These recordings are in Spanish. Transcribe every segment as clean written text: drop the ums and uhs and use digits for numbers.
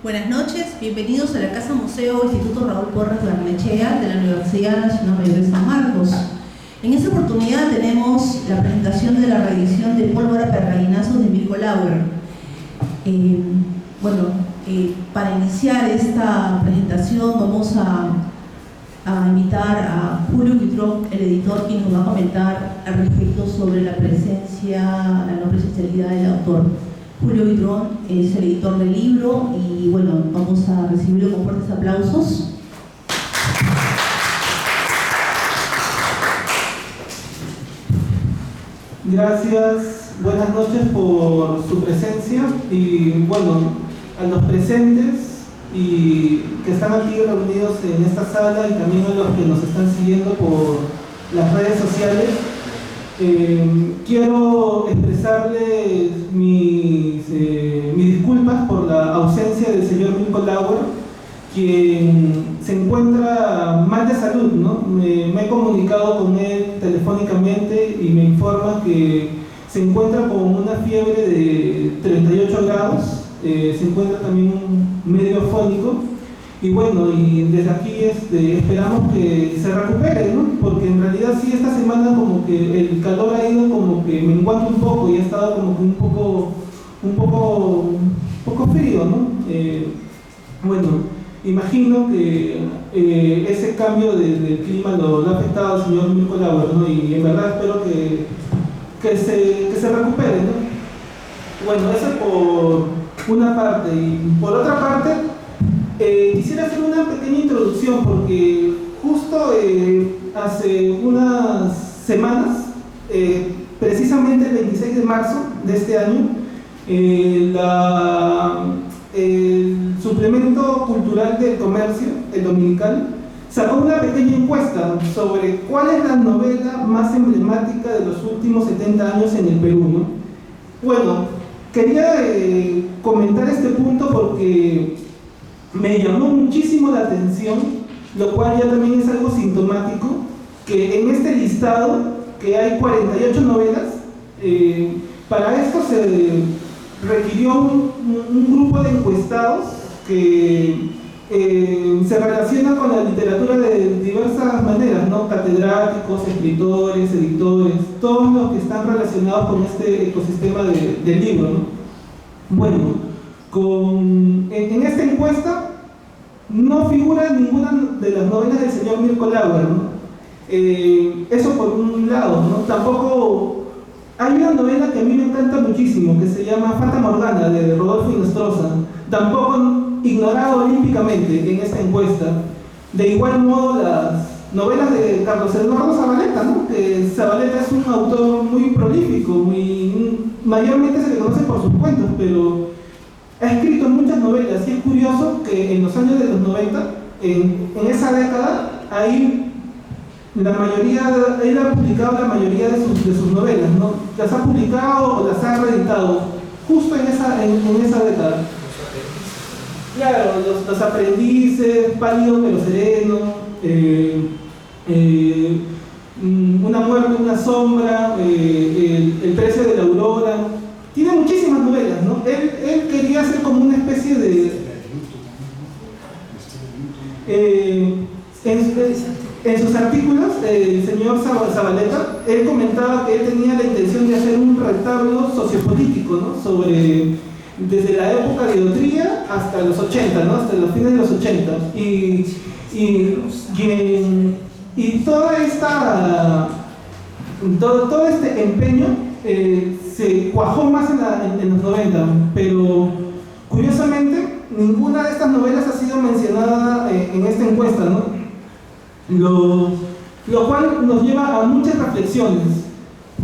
Buenas noches, bienvenidos a la Casa Museo Instituto Raúl Porras Barnechea de la Universidad Nacional Mayor de San Marcos. En esta oportunidad tenemos la presentación de la reedición de Pólvora para Gallinazos de Mirko Lauer. Para iniciar esta presentación vamos a invitar a Julio Guitrón, el editor, quien nos va a comentar al respecto sobre la no presencialidad del autor. Julio Guitrón es el editor del libro y vamos a recibirlo con fuertes aplausos. Gracias, buenas noches por su presencia y a los presentes y que están aquí reunidos en esta sala y también a los que nos están siguiendo por las redes sociales. Quiero expresarles mis disculpas por la ausencia del señor Mirko Lauer, quien se encuentra mal de salud, ¿no? Me he comunicado con él telefónicamente y me informa que se encuentra con una fiebre de 38 grados, se encuentra también medio afónico. Y desde aquí esperamos que se recupere, ¿no? Porque en realidad sí, esta semana como que el calor ha ido como que menguando un poco y ha estado como que un poco frío, ¿no? Imagino que ese cambio del clima lo ha afectado al señor Mirko Lauer, ¿no? Y en verdad espero que se recupere, ¿no? Eso por una parte. Y por otra parte, quisiera hacer una pequeña introducción porque justo hace unas semanas, precisamente el 26 de marzo de este año, el suplemento cultural del comercio, el dominical, sacó una pequeña encuesta sobre cuál es la novela más emblemática de los últimos 70 años en el Perú, ¿no? Quería comentar este punto porque me llamó muchísimo la atención, lo cual ya también es algo sintomático, que en este listado, que hay 48 novelas, para esto se requirió un grupo de encuestados que se relaciona con la literatura de diversas maneras, ¿no? Catedráticos, escritores, editores, todos los que están relacionados con este ecosistema del libro, ¿no? En esta encuesta no figura ninguna de las novelas del señor Mirko Lauer, ¿no? Eso por un lado, ¿no? Tampoco hay una novela que a mí me encanta muchísimo que se llama Fata Morgana de Rodolfo Inostroza, tampoco ignorado olímpicamente en esta encuesta. De igual modo las novelas de Carlos Eduardo Zavaleta, ¿no? Que Zavaleta es un autor muy prolífico, mayormente se le conoce por sus cuentos, pero ha escrito muchas novelas y es curioso que en los años de los 90, en esa década, él ha publicado la mayoría de sus novelas, ¿no? Las ha publicado o las ha reeditado justo en esa década. Claro, los aprendices, Pálido pero sereno, Una muerte, una sombra, El precio de la aurora. Tiene muchísimas novelas, ¿no? Él quería hacer como una especie de... En sus artículos, el señor Zavaleta, él comentaba que él tenía la intención de hacer un retablo sociopolítico, ¿no? Desde la época de Odría hasta los 80, ¿no? Hasta los fines de los 80. Y todo este empeño se cuajó más en los 90, pero curiosamente ninguna de estas novelas ha sido mencionada en esta encuesta, ¿no? Lo cual nos lleva a muchas reflexiones.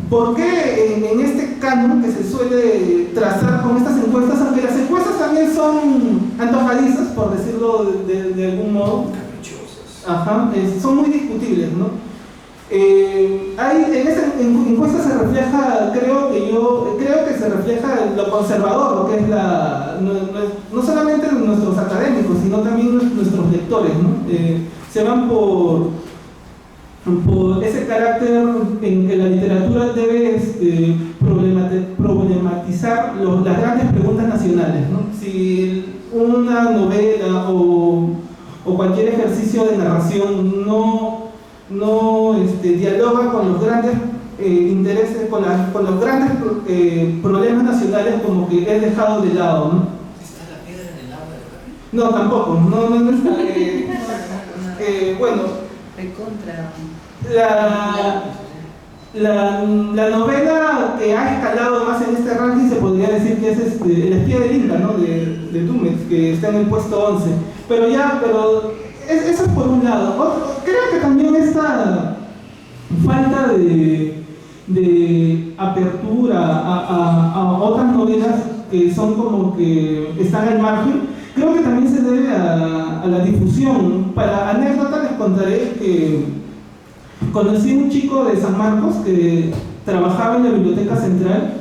¿Por qué en este canon que se suele trazar con estas encuestas, aunque las encuestas también son antojadizas, por decirlo de algún modo, son muy discutibles, ¿no? En esta encuesta se refleja, creo que se refleja lo conservador, lo que es no solamente nuestros académicos, sino también nuestros lectores, ¿no? Se van por ese carácter en que la literatura debe problematizar las grandes preguntas nacionales, ¿no? Si una novela o cualquier ejercicio de narración no dialoga con los grandes intereses, con los grandes problemas nacionales, como que es dejado de lado, ¿no? ¿Está la piedra en el agua de Barry? No, tampoco, no está. Bueno, Recontra. La novela que ha escalado más en este ranking se podría decir que es El espía del Inca, ¿no? de Tumex, que está en el puesto 11. Pero eso es por un lado. Creo que también esta falta de apertura a otras novelas que son como que están al margen, creo que también se debe a la difusión. Para anécdota les contaré que conocí a un chico de San Marcos que trabajaba en la Biblioteca Central,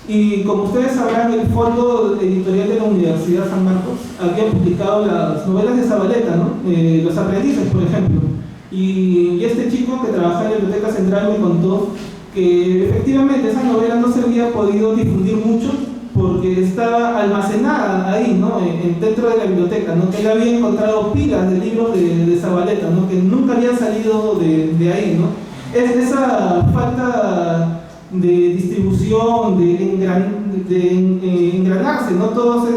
y como ustedes sabrán, el Fondo Editorial de la Universidad de San Marcos había publicado las novelas de Zabaleta, ¿no? Los Aprendices, por ejemplo. Y este chico que trabajaba en la Biblioteca Central me contó que efectivamente esa novela no se había podido difundir mucho porque estaba almacenada ahí, ¿no? Dentro de la biblioteca, ¿no? Que él había encontrado pilas de libros de Zabaleta, ¿no? Que nunca habían salido de ahí, ¿no? Es esa falta de distribución, de engranarse, ¿no? Todos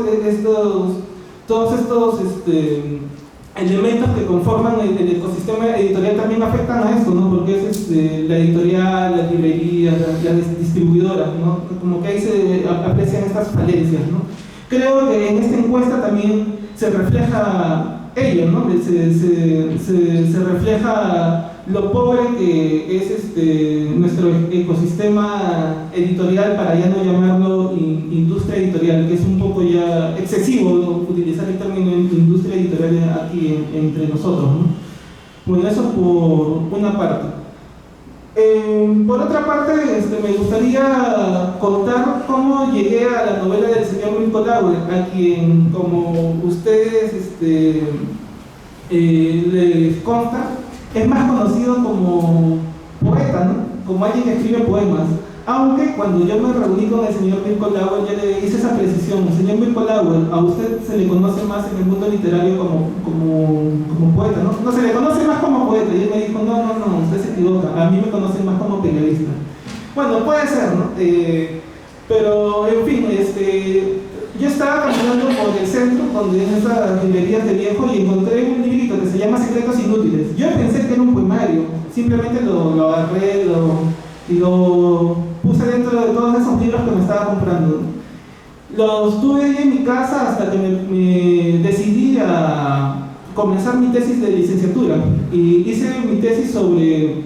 estos elementos que conforman el ecosistema editorial también afectan a esto, ¿no? Porque es la editorial, las librerías, las distribuidoras, ¿no? Como que ahí se aprecian estas falencias, ¿no? Creo que en esta encuesta también se refleja ello, ¿no? Se refleja lo pobre que es nuestro ecosistema editorial, para ya no llamarlo industria editorial, que es un poco ya excesivo utilizar el término industria editorial aquí entre nosotros, ¿no? Bueno, eso por una parte. Por otra parte, me gustaría contar cómo llegué a la novela del señor Mirko Lauer, a quien, como ustedes les consta, es más conocido como poeta, ¿no? Como alguien que escribe poemas. Aunque cuando yo me reuní con el señor Mirko Lauer, yo le hice esa precisión: señor Mirko Lauer, a usted se le conoce más en el mundo literario como poeta, ¿no? No, se le conoce más como poeta. Y él me dijo, no, usted se equivoca, a mí me conocen más como periodista. Bueno, puede ser, ¿no? Pero, en fin, yo estaba caminando por el centro, donde en esas librerías de viejo, y encontré un librito que se llama Secretos Inútiles. Yo pensé que era un poemario, simplemente lo agarré y lo puse dentro de todos esos libros que me estaba comprando. Los tuve ahí en mi casa hasta que me decidí a comenzar mi tesis de licenciatura, y hice mi tesis sobre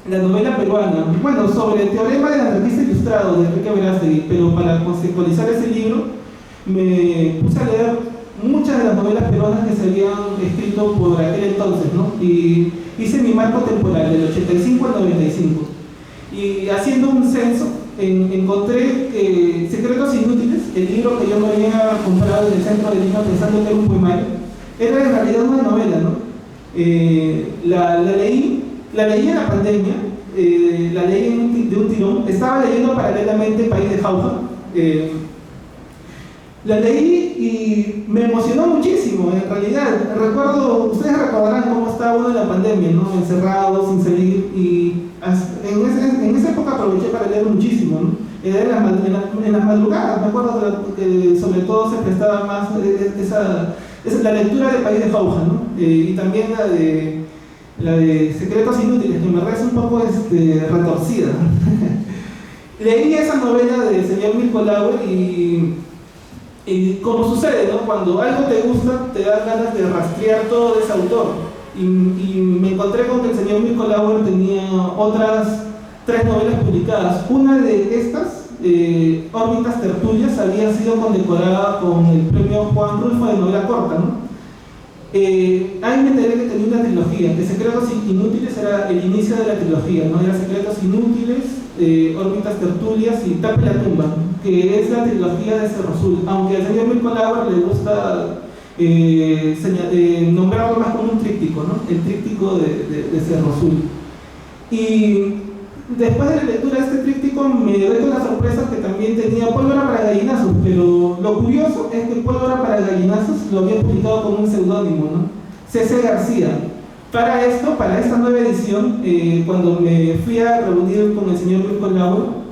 la novela peruana, bueno, sobre el teorema del anarquista ilustrado de Enrique Verástegui, pero para conceptualizar ese libro me puse a leer muchas de las novelas peruanas que se habían escrito por aquel entonces, ¿no? Y hice mi marco temporal del 85 al 95. Y haciendo un censo, encontré que Secretos Inútiles, el libro que yo me había comprado en el centro de Lima pensando que era un poemario, era en realidad una novela, ¿no? La leí en la pandemia, la leí de un tirón. Estaba leyendo paralelamente País de Jauja. La leí y me emocionó muchísimo, en realidad. Ustedes recordarán cómo estaba uno en la pandemia, ¿no? Encerrado, sin salir, y en esa época aproveché para leer muchísimo, ¿no? En las madrugadas, me acuerdo que sobre todo se prestaba más la lectura de País de Jauja, ¿no? Y también la de Secretos Inútiles, que me parece un poco retorcida. Leí esa novela del señor Mirko Lauer y como sucede, ¿no? Cuando algo te gusta, te dan ganas de rastrear todo de ese autor. Y me encontré con que el señor Mirko Lauer tenía otras 3 novelas publicadas. Una de estas, Órbitas Tertulias, había sido condecorada con el premio Juan Rulfo de novela corta, ¿no? Ahí me enteré que tenía una trilogía, que Secretos Inútiles era el inicio de la trilogía, ¿no? Era Secretos Inútiles, Órbitas Tertulias y Tape la tumba, que es la trilogía de Cerro Azul, aunque al señor Mirko Lauer le gusta nombrarlo más como un tríptico, ¿no? El tríptico de Cerro Azul. Y después de la lectura de este tríptico me doy con la sorpresa que también tenía Pólvora para gallinazos, pero lo curioso es que Pólvora para gallinazos lo había publicado con un seudónimo, ¿no? C.C. García. Para esto, para esta nueva edición, cuando me fui a reunir con el señor Mirko Lauer,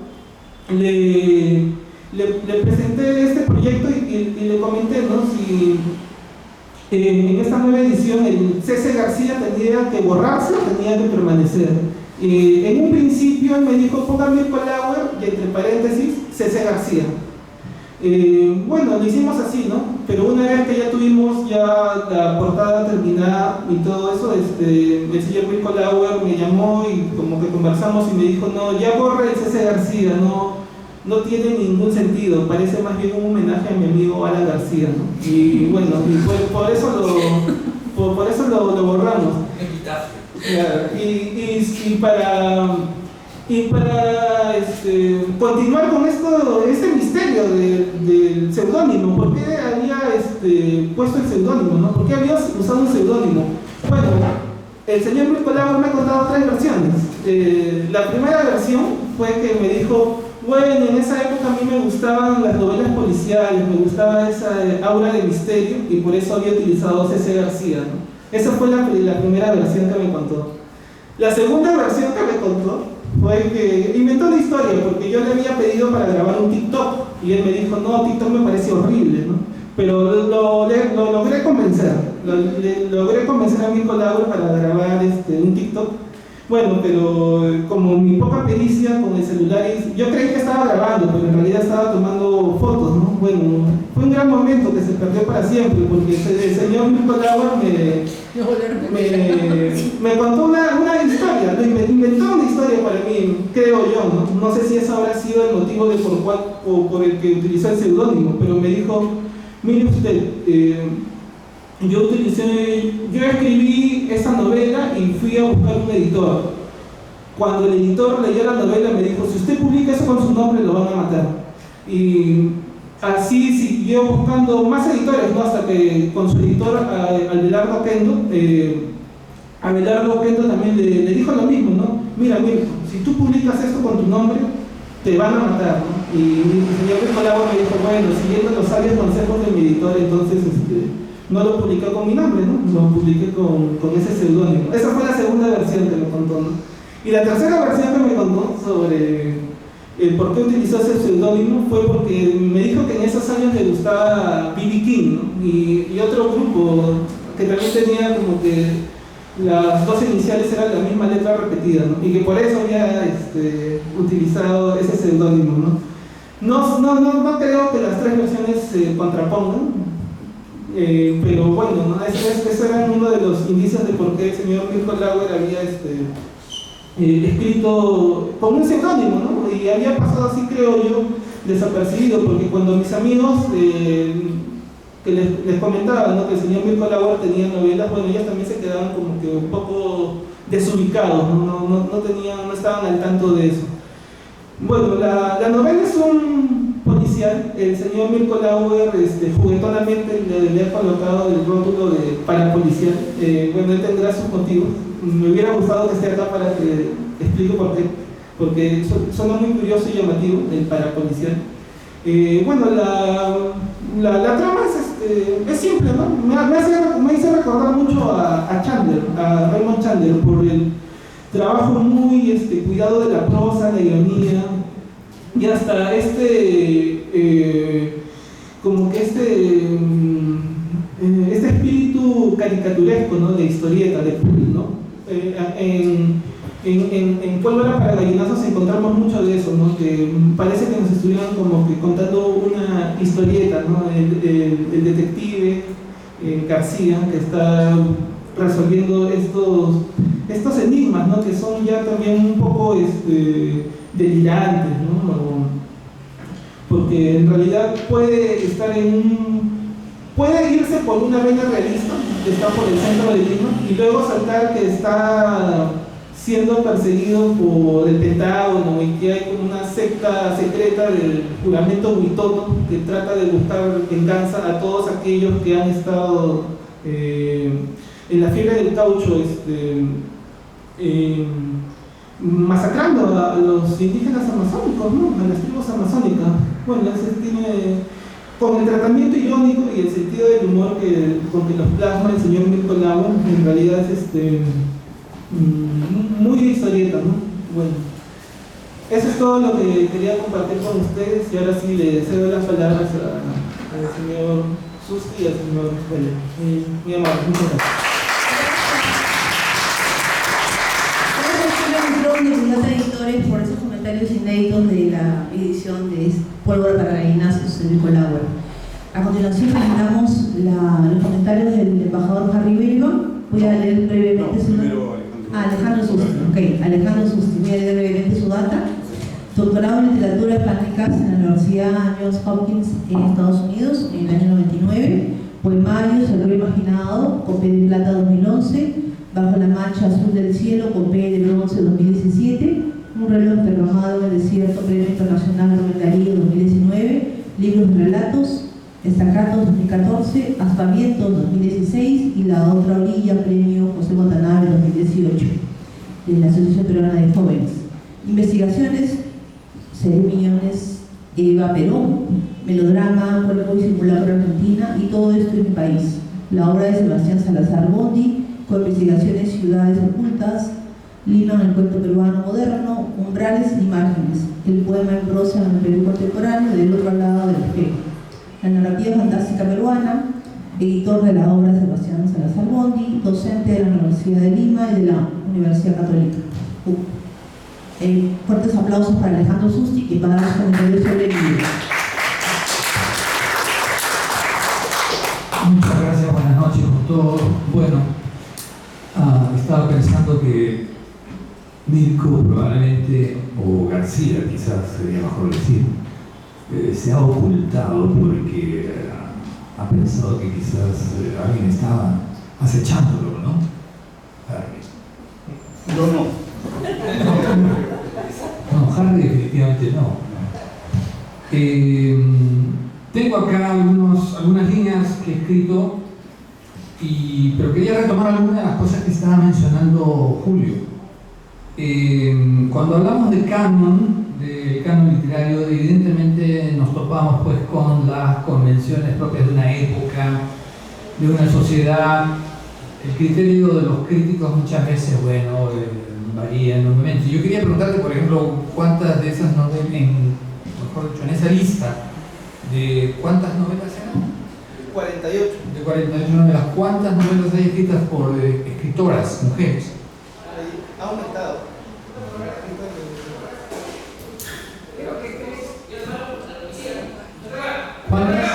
le presenté este proyecto y le comenté, ¿no? Si en esta nueva edición el C.C. García tenía que borrarse o tenía que permanecer. En un principio él me dijo, ponga Mirko Lauer y entre paréntesis C.C. García. Bueno, lo hicimos así, ¿no? Pero una vez que ya tuvimos ya la portada terminada y todo eso, el señor Mirko Lauer me llamó y como que conversamos y me dijo, no, ya borra el C.C. García, no tiene ningún sentido, parece más bien un homenaje a mi amigo Alan García, ¿no? Y bueno, por eso lo borramos. Y para continuar con este misterio del seudónimo, ¿por qué había puesto el seudónimo, ¿no? ¿Por qué había usado un seudónimo? Bueno, el señor Mirko Lauer me ha contado tres versiones. La primera versión fue que me dijo, bueno, en esa época a mí me gustaban las novelas policiales, me gustaba esa aura de misterio y por eso había utilizado C.C. García, ¿no? Esa fue la primera versión que me contó. La segunda versión que me contó fue que inventó una historia, porque yo le había pedido para grabar un TikTok y él me dijo, no, TikTok me parece horrible, ¿no? Pero lo logré convencer, logré convencer a Mirko Lauer para grabar un TikTok. Bueno, pero como mi poca pericia con el celular, yo creí que estaba grabando, pero en realidad estaba tomando fotos, ¿no? Bueno, fue un gran momento que se perdió para siempre, porque el señor Mirko Lauer me contó una historia, inventó una historia para mí, creo yo, ¿no? No sé si ese habrá sido el motivo por el que utilizó el seudónimo, pero me dijo, mire usted, yo escribí esa novela y fui a buscar un editor. Cuando el editor leyó la novela me dijo, si usted publica eso con su nombre lo van a matar. Y así siguió buscando más editores, ¿no? Hasta que con su editor, Abelardo Kendo también le dijo lo mismo, ¿no? Mira, si tú publicas esto con tu nombre, te van a matar, ¿no? Y el señor Mirko Lauer me dijo, bueno, siguiendo los sabios consejos de mi editor, entonces no lo publiqué con mi nombre, ¿no? Lo publiqué con ese seudónimo. Esa fue la segunda versión que me contó, ¿no? Y la tercera versión que me contó sobre el por qué utilizó ese seudónimo fue porque me dijo que en esos años le gustaba B.B. King, ¿no? Y otro grupo que también tenía como que las dos iniciales eran la misma letra repetida, ¿no? Y que por eso había utilizado ese seudónimo, ¿no? No creo que las tres versiones se contrapongan. Pero bueno, ¿no? Eso era uno de los indicios de por qué el señor Mirko Lauer había escrito con un seudónimo, ¿no? Y había pasado así, creo yo, desapercibido, porque cuando mis amigos que les comentaba, ¿no? Que el señor Mirko Lauer tenía novelas, bueno, ellos también se quedaban como que un poco desubicados, no estaban al tanto de eso. Bueno, la novela es un policial. El señor Mirko Lauer juguetonamente le ha colocado el rótulo de parapolicial. Bueno, él tendrá sus motivos. Me hubiera gustado que esté acá para que explique por qué, porque suena muy curioso y llamativo el parapolicial. Bueno, la trama es simple, ¿no? Me hizo recordar mucho a Chandler, a Raymond Chandler, por el trabajo muy cuidado de la prosa, la ironía, y hasta como que este espíritu caricaturesco, ¿no? De historieta, de pulp, ¿no? En Pólvora para gallinazos encontramos mucho de eso, ¿no? Que parece que nos estuvieran como que contando una historieta, ¿no? El detective García, que está resolviendo estos enigmas, ¿no? Que son ya también un poco delirantes, ¿no? Porque en realidad puede irse por una vena realista, que está por el centro de Lima, y luego saltar que está siendo perseguido por el Pentágono y que hay como una secta secreta del juramento Huitoto que trata de buscar venganza a todos aquellos que han estado en la fiebre del caucho masacrando a los indígenas amazónicos, ¿no? A las tribus amazónicas. Bueno, ese tiene, con el tratamiento irónico y el sentido del humor con que nos plasma el señor Mirko Lago, en realidad es muy de historieta, ¿no? Bueno, eso es todo lo que quería compartir con ustedes y ahora sí le cedo las palabras al señor Susti y al señor Vélez. Muy amable, muchas gracias. Editores por esos comentarios inéditos de la edición de Pólvora para Gallinazos de Mirko Lago. A continuación presentamos los comentarios del embajador Harry Bellman. Voy a leer brevemente su Alejandro Susti. Ok, Alejandro Susti. Voy a leer brevemente su data. Doctorado en Literatura Hispánicas en la Universidad Johns Hopkins en Estados Unidos en el año 99. Poemarios, El Río Imaginado, Copé de Plata 2011. Bajo la mancha azul del cielo, Copé de Bronce 2017. Un reloj derramado en el desierto, Premio Internacional Rubén Darío 2019. Libros de relatos, Estacatos 2014. Aspavientos 2016. Y La Otra Orilla, Premio José Watanabe 2018 de la Asociación Peruana de Jóvenes. Investigaciones, 6 millones, Eva Perón, Melodrama, Cuerpo y Simulacro Argentina y Todo esto en mi país. La obra de Sebastián Salazar Bondi, Investigaciones, Ciudades Ocultas, Lima en el cuento peruano moderno, Umbrales y Márgenes, el poema en prosa en el Perú contemporáneo, Del otro lado del espejo. La narrativa fantástica peruana, editor de la obra Sebastián Salazar Bondi, docente de la Universidad de Lima y de la Universidad Católica. Fuertes aplausos para Alejandro Susti, que va a dar los comentarios sobre el libro. Muchas gracias, buenas noches a todos. Bueno, estaba pensando que Mirko probablemente, o García quizás sería mejor decir, se ha ocultado porque ha pensado que quizás alguien estaba acechándolo, ¿no? Yo no. No, Harry definitivamente no. Tengo acá algunas líneas que he escrito, pero quería retomar algunas de las cosas que estaba mencionando Julio. Cuando hablamos del canon literario, evidentemente nos topamos pues con las convenciones propias de una época, de una sociedad. El criterio de los críticos muchas veces, bueno, varía enormemente. Yo quería preguntarte, por ejemplo, cuántas de esas novelas, mejor dicho, en esa lista, de cuántas novelas eran? 48. De 48 novelas. ¿Cuántas novelas hay escritas por escritoras, mujeres? Ha aumentado. ¿Cuántas?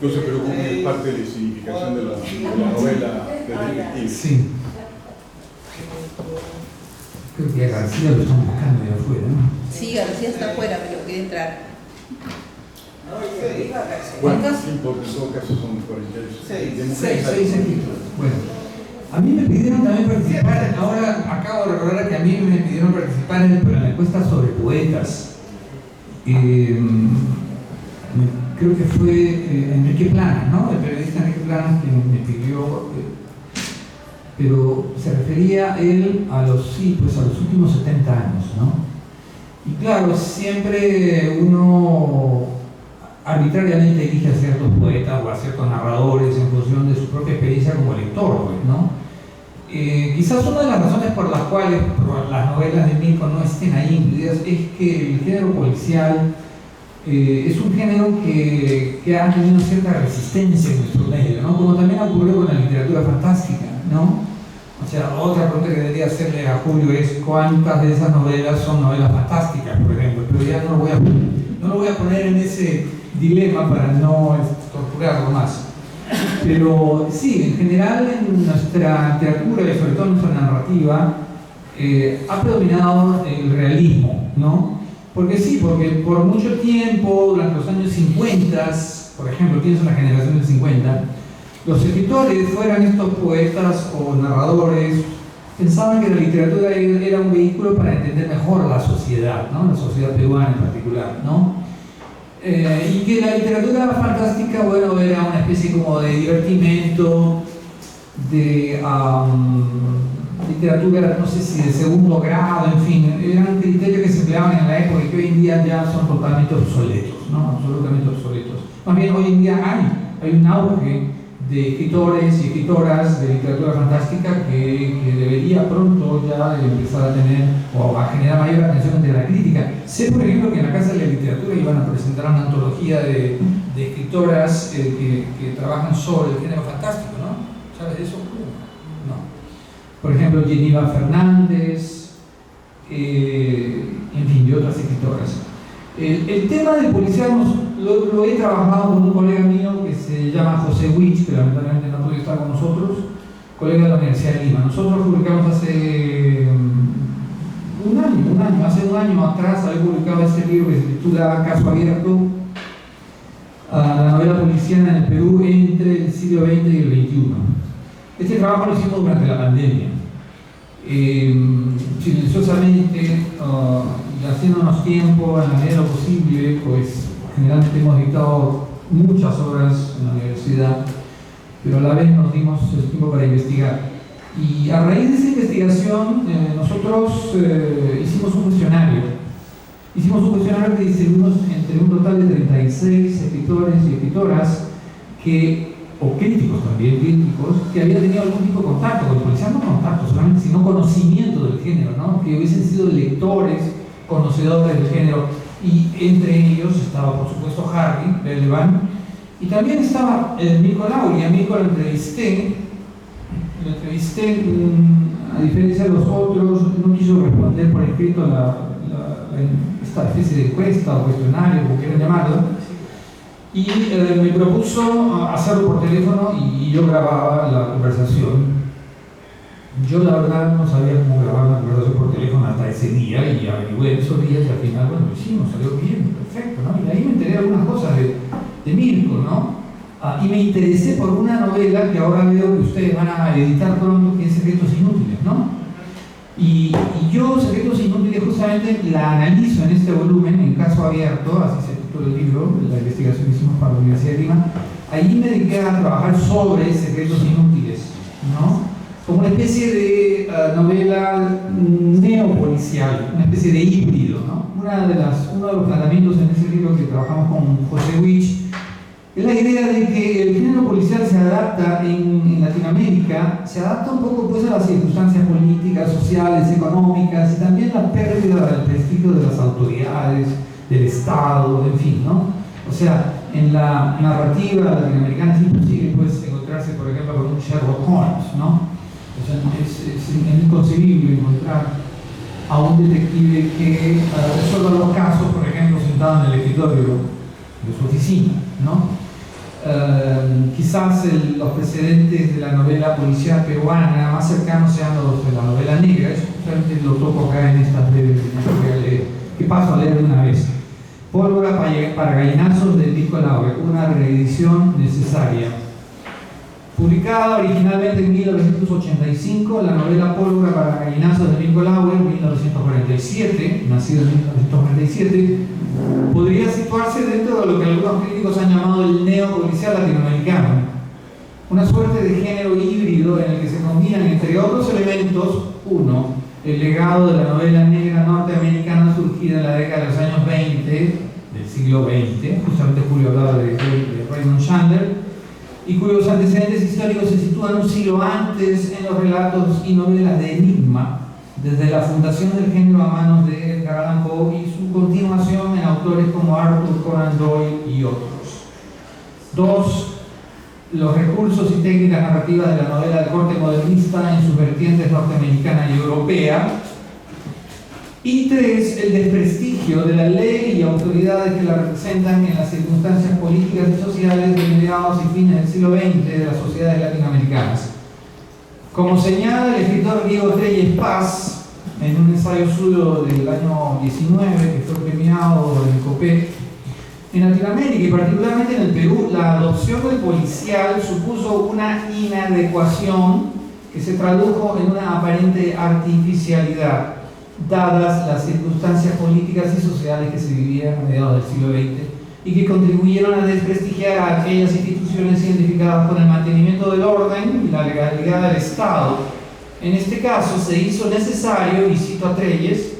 No se preocupen, es parte de la significación de la novela de detective. Sí. Creo que a García lo están buscando de afuera, ¿no? Sí, García está afuera, pero quiere entrar. Bueno, sí, porque en todo caso son 46. 6 escritos. Bueno, a mí me pidieron también participar, ahora acabo de recordar que a mí me pidieron participar en la encuesta sobre poetas. Creo que fue Enrique Planas, ¿no? El periodista Enrique Planas quien me pidió, pero se refería él a los últimos 70 años, ¿no? Y claro, siempre uno arbitrariamente elige a ciertos poetas o a ciertos narradores en función de su propia experiencia como lector, pues, ¿no? Quizás una de las razones por las cuales las novelas de Mirko no estén ahí incluidas es que el género policial es un género que ha tenido cierta resistencia en nuestro medio, ¿no? Como también ocurrió con la literatura fantástica, ¿no? O sea, otra pregunta que debería hacerle a Julio es cuántas de esas novelas son novelas fantásticas, por ejemplo, pero ya no lo voy a poner en ese dilema para no torturarlo más. Pero sí, en general en nuestra literatura y sobre todo en nuestra narrativa ha predominado el realismo, ¿no? Porque sí, porque por mucho tiempo, durante los años 50, por ejemplo, pienso en la generación del 50, los escritores, fueran estos poetas o narradores, pensaban que la literatura era un vehículo para entender mejor la sociedad, ¿no? La sociedad peruana en particular, ¿no? Y que la literatura fantástica, bueno, era una especie como de divertimento, de literatura, no sé si de segundo grado, en fin, eran criterios que se empleaban en la época y que hoy en día ya son totalmente obsoletos, ¿no? Absolutamente obsoletos. Más bien, hoy en día hay un auge de escritores y escritoras de literatura fantástica que debería pronto ya empezar a tener o a generar mayor atención de la crítica. Sé, por ejemplo, que en la Casa de la Literatura iban a presentar una antología de escritoras que trabajan sobre el género fantástico, ¿no? ¿Sabes de eso? No. Por ejemplo, Geneva Fernández, en fin, de otras escritoras. El tema del policial lo he trabajado con un colega mío que se llama José Wich, que lamentablemente no puede estar con nosotros, colega de la Universidad de Lima. Nosotros publicamos hace un año atrás, había publicado este libro que se titula Caso Abierto, la novela policial en el Perú entre el siglo XX y el XXI. Este trabajo lo hicimos durante la pandemia, silenciosamente, y haciéndonos tiempo en la medida de lo posible, pues generalmente hemos dictado muchas horas en la universidad, pero a la vez nos dimos el tiempo para investigar. Y a raíz de esa investigación, nosotros hicimos un cuestionario. Hicimos un cuestionario que distribuimos entre un total de 36 escritores y escritoras o críticos también, que habían tenido algún tipo de contacto con el policial, no contacto solamente, sino conocimiento del género, ¿no? Que hubiesen sido lectores, conocedores del género, y entre ellos estaba, por supuesto, Harry Belevan, y también estaba Mirko Lauri. A Mirko lo entrevisté, a diferencia de los otros, no quiso responder por escrito esta especie de encuesta o cuestionario, como quieran llamarlo, y me propuso hacerlo por teléfono y yo grababa la conversación. Yo la verdad no sabía cómo grabar una conversación por teléfono hasta ese día y averigué esos días y al final, bueno, lo hicimos, salió bien, perfecto, ¿no? Y de ahí me enteré algunas cosas de Mirko, ¿no? Y me interesé por una novela que ahora veo que ustedes van a editar pronto, que es Secretos Inútiles, ¿no? Y yo Secretos Inútiles justamente la analizo en este volumen, en Caso Abierto, así se titula el libro, la investigación que hicimos para la Universidad de Lima. Ahí me dediqué a trabajar sobre Secretos Inútiles, ¿no? Como una especie de novela neopolicial, una especie de híbrido, ¿no? Uno de los planteamientos en ese libro que trabajamos con José Wich es la idea de que el género policial se adapta en Latinoamérica, se adapta un poco pues a las circunstancias políticas, sociales, económicas y también la pérdida del prestigio de las autoridades, del Estado, en fin, ¿no? O sea, en la narrativa latinoamericana es imposible pues encontrarse, por ejemplo, con un Sherlock Holmes, ¿no? O sea, es inconcebible encontrar a un detective que resuelva los casos, por ejemplo, sentado en el escritorio de su oficina, ¿no? Quizás los precedentes de la novela policial peruana más cercanos sean los de la novela negra. Eso justamente lo toco acá en estas breves que paso a leer de una vez. Pólvora para gallinazos de Mirko Lauri, una reedición necesaria. Publicada originalmente en 1985, la novela Pólvora para gallinazos de Mirko Lauri, 1947, nacido en 1947, podría situarse dentro de lo que algunos críticos han llamado el neopolicial latinoamericano, una suerte de género híbrido en el que se combinan, entre otros elementos, uno, el legado de la novela negra norteamericana surgida en la década de los años 20 del siglo XX, justamente Julio hablaba de Raymond Chandler, y cuyos antecedentes históricos se sitúan un siglo antes en los relatos y novelas de enigma, desde la fundación del género a manos de Edgar Allan Poe y su continuación en autores como Arthur Conan Doyle y otros. Dos, los recursos y técnicas narrativas de la novela de corte modernista en sus vertientes norteamericana y europea. Y tres, el desprestigio de la ley y autoridades que la representan en las circunstancias políticas y sociales de mediados y fines del siglo XX de las sociedades latinoamericanas. Como señala el escritor Diego Treyes Paz en un ensayo suyo del año 19 que fue premiado en COPEC, en Latinoamérica y particularmente en el Perú, la adopción del policial supuso una inadecuación que se tradujo en una aparente artificialidad, dadas las circunstancias políticas y sociales que se vivían a mediados del siglo XX y que contribuyeron a desprestigiar a aquellas instituciones identificadas con el mantenimiento del orden y la legalidad del Estado. En este caso se hizo necesario, y cito a Trelles,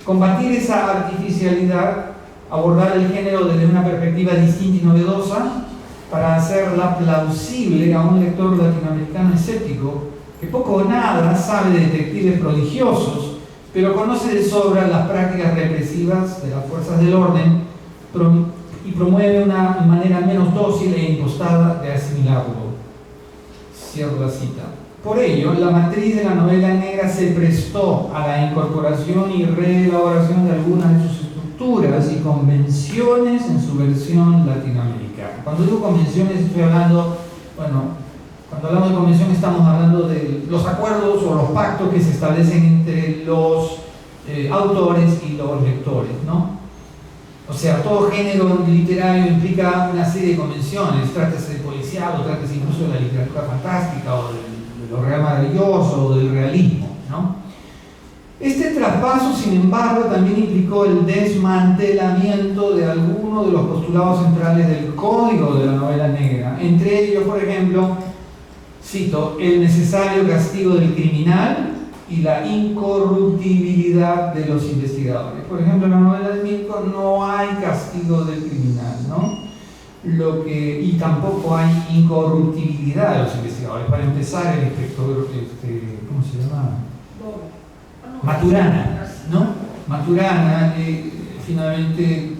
combatir esa artificialidad, abordar el género desde una perspectiva distinta y novedosa para hacerla plausible a un lector latinoamericano escéptico que poco o nada sabe de detectives prodigiosos, pero conoce de sobra las prácticas represivas de las fuerzas del orden y promueve una manera menos dócil e impostada de asimilarlo. Cierro la cita. Por ello, la matriz de la novela negra se prestó a la incorporación y reelaboración de algunas de sus estructuras y convenciones en su versión latinoamericana. Cuando digo convenciones estoy hablando, cuando hablamos de convención estamos hablando de los acuerdos o los pactos que se establecen entre los autores y los lectores, ¿no? O sea, todo género literario implica una serie de convenciones, trátese de policial o trátese incluso de la literatura fantástica o de lo real maravilloso o del realismo, ¿no? Este traspaso, sin embargo, también implicó el desmantelamiento de algunos de los postulados centrales del código de la novela negra. Entre ellos, por ejemplo, cito, el necesario castigo del criminal y la incorruptibilidad de los investigadores. Por ejemplo, en la novela de Mirko no hay castigo del criminal, ¿no? Y tampoco hay incorruptibilidad de los investigadores. Para empezar, el inspector, ¿cómo se llama? Maturana, ¿no? Maturana, finalmente,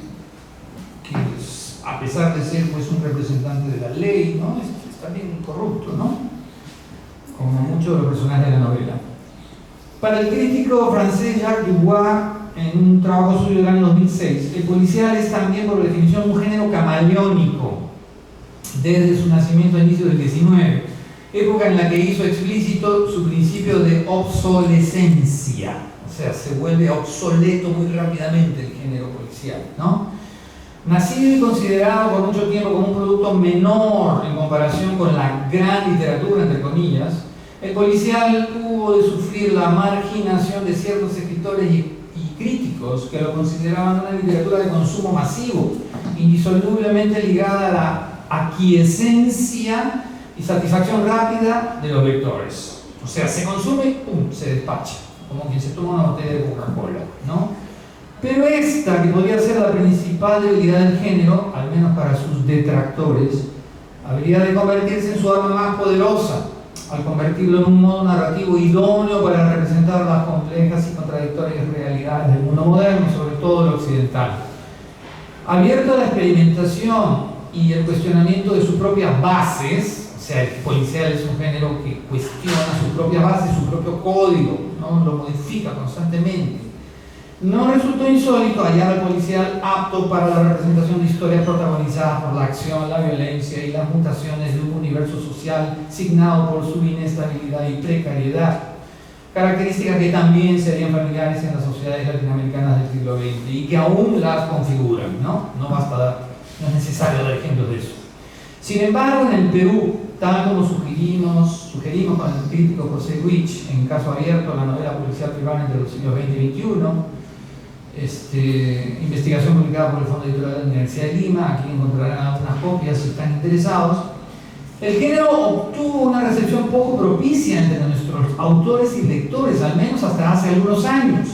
que a pesar de ser pues, un representante de la ley, ¿no? Es también corrupto, ¿no? Como muchos de los personajes de la novela. Para el crítico francés Jacques Dubois, en un trabajo suyo del año 2006, el policial es también, por definición, un género camaleónico desde su nacimiento a inicios del XIX, época en la que hizo explícito su principio de obsolescencia, o sea, se vuelve obsoleto muy rápidamente el género policial, ¿no? Nacido y considerado por mucho tiempo como un producto menor en comparación con la gran literatura, entre comillas, el policial hubo de sufrir la marginación de ciertos escritores y críticos que lo consideraban una literatura de consumo masivo, indisolublemente ligada a la aquiescencia y satisfacción rápida de los lectores. O sea, se consume, ¡pum!, se despacha, como quien se toma una botella de Coca-Cola, ¿no? Pero esta, que podría ser la principal debilidad del género, al menos para sus detractores, habría de convertirse en su arma más poderosa, al convertirlo en un modo narrativo idóneo para representar las complejas y contradictorias realidades del mundo moderno, sobre todo el occidental. Abierto a la experimentación y el cuestionamiento de sus propias bases, o sea, el policial es un género que cuestiona sus propias bases, su propio código, ¿no? Lo modifica constantemente. No resultó insólito hallar al policial apto para la representación de historias protagonizadas por la acción, la violencia y las mutaciones de un universo social signado por su inestabilidad y precariedad, características que también serían familiares en las sociedades latinoamericanas del siglo XX y que aún las configuran, ¿no? No es necesario dar ejemplos de eso. Sin embargo, en el Perú, tal como sugerimos con el crítico José Huich en Caso Abierto, la novela policial peruana entre los siglos XX y XXI, investigación publicada por el Fondo Editorial de la Universidad de Lima, aquí encontrarán algunas copias si están interesados. El género obtuvo una recepción poco propicia entre nuestros autores y lectores, al menos hasta hace algunos años.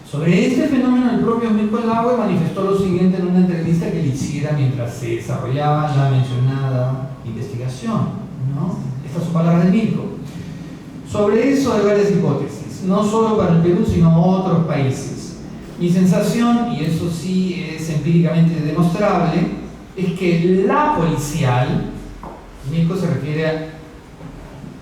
Sobre este fenómeno, el propio Mirko Ellague manifestó lo siguiente en una entrevista que le hiciera mientras se desarrollaba la mencionada investigación, ¿no? Estas son palabras de Mirko. Sobre eso hay varias hipótesis, no solo para el Perú, sino otros países. Mi sensación, y eso sí es empíricamente demostrable, es que la policial, Mirko se refiere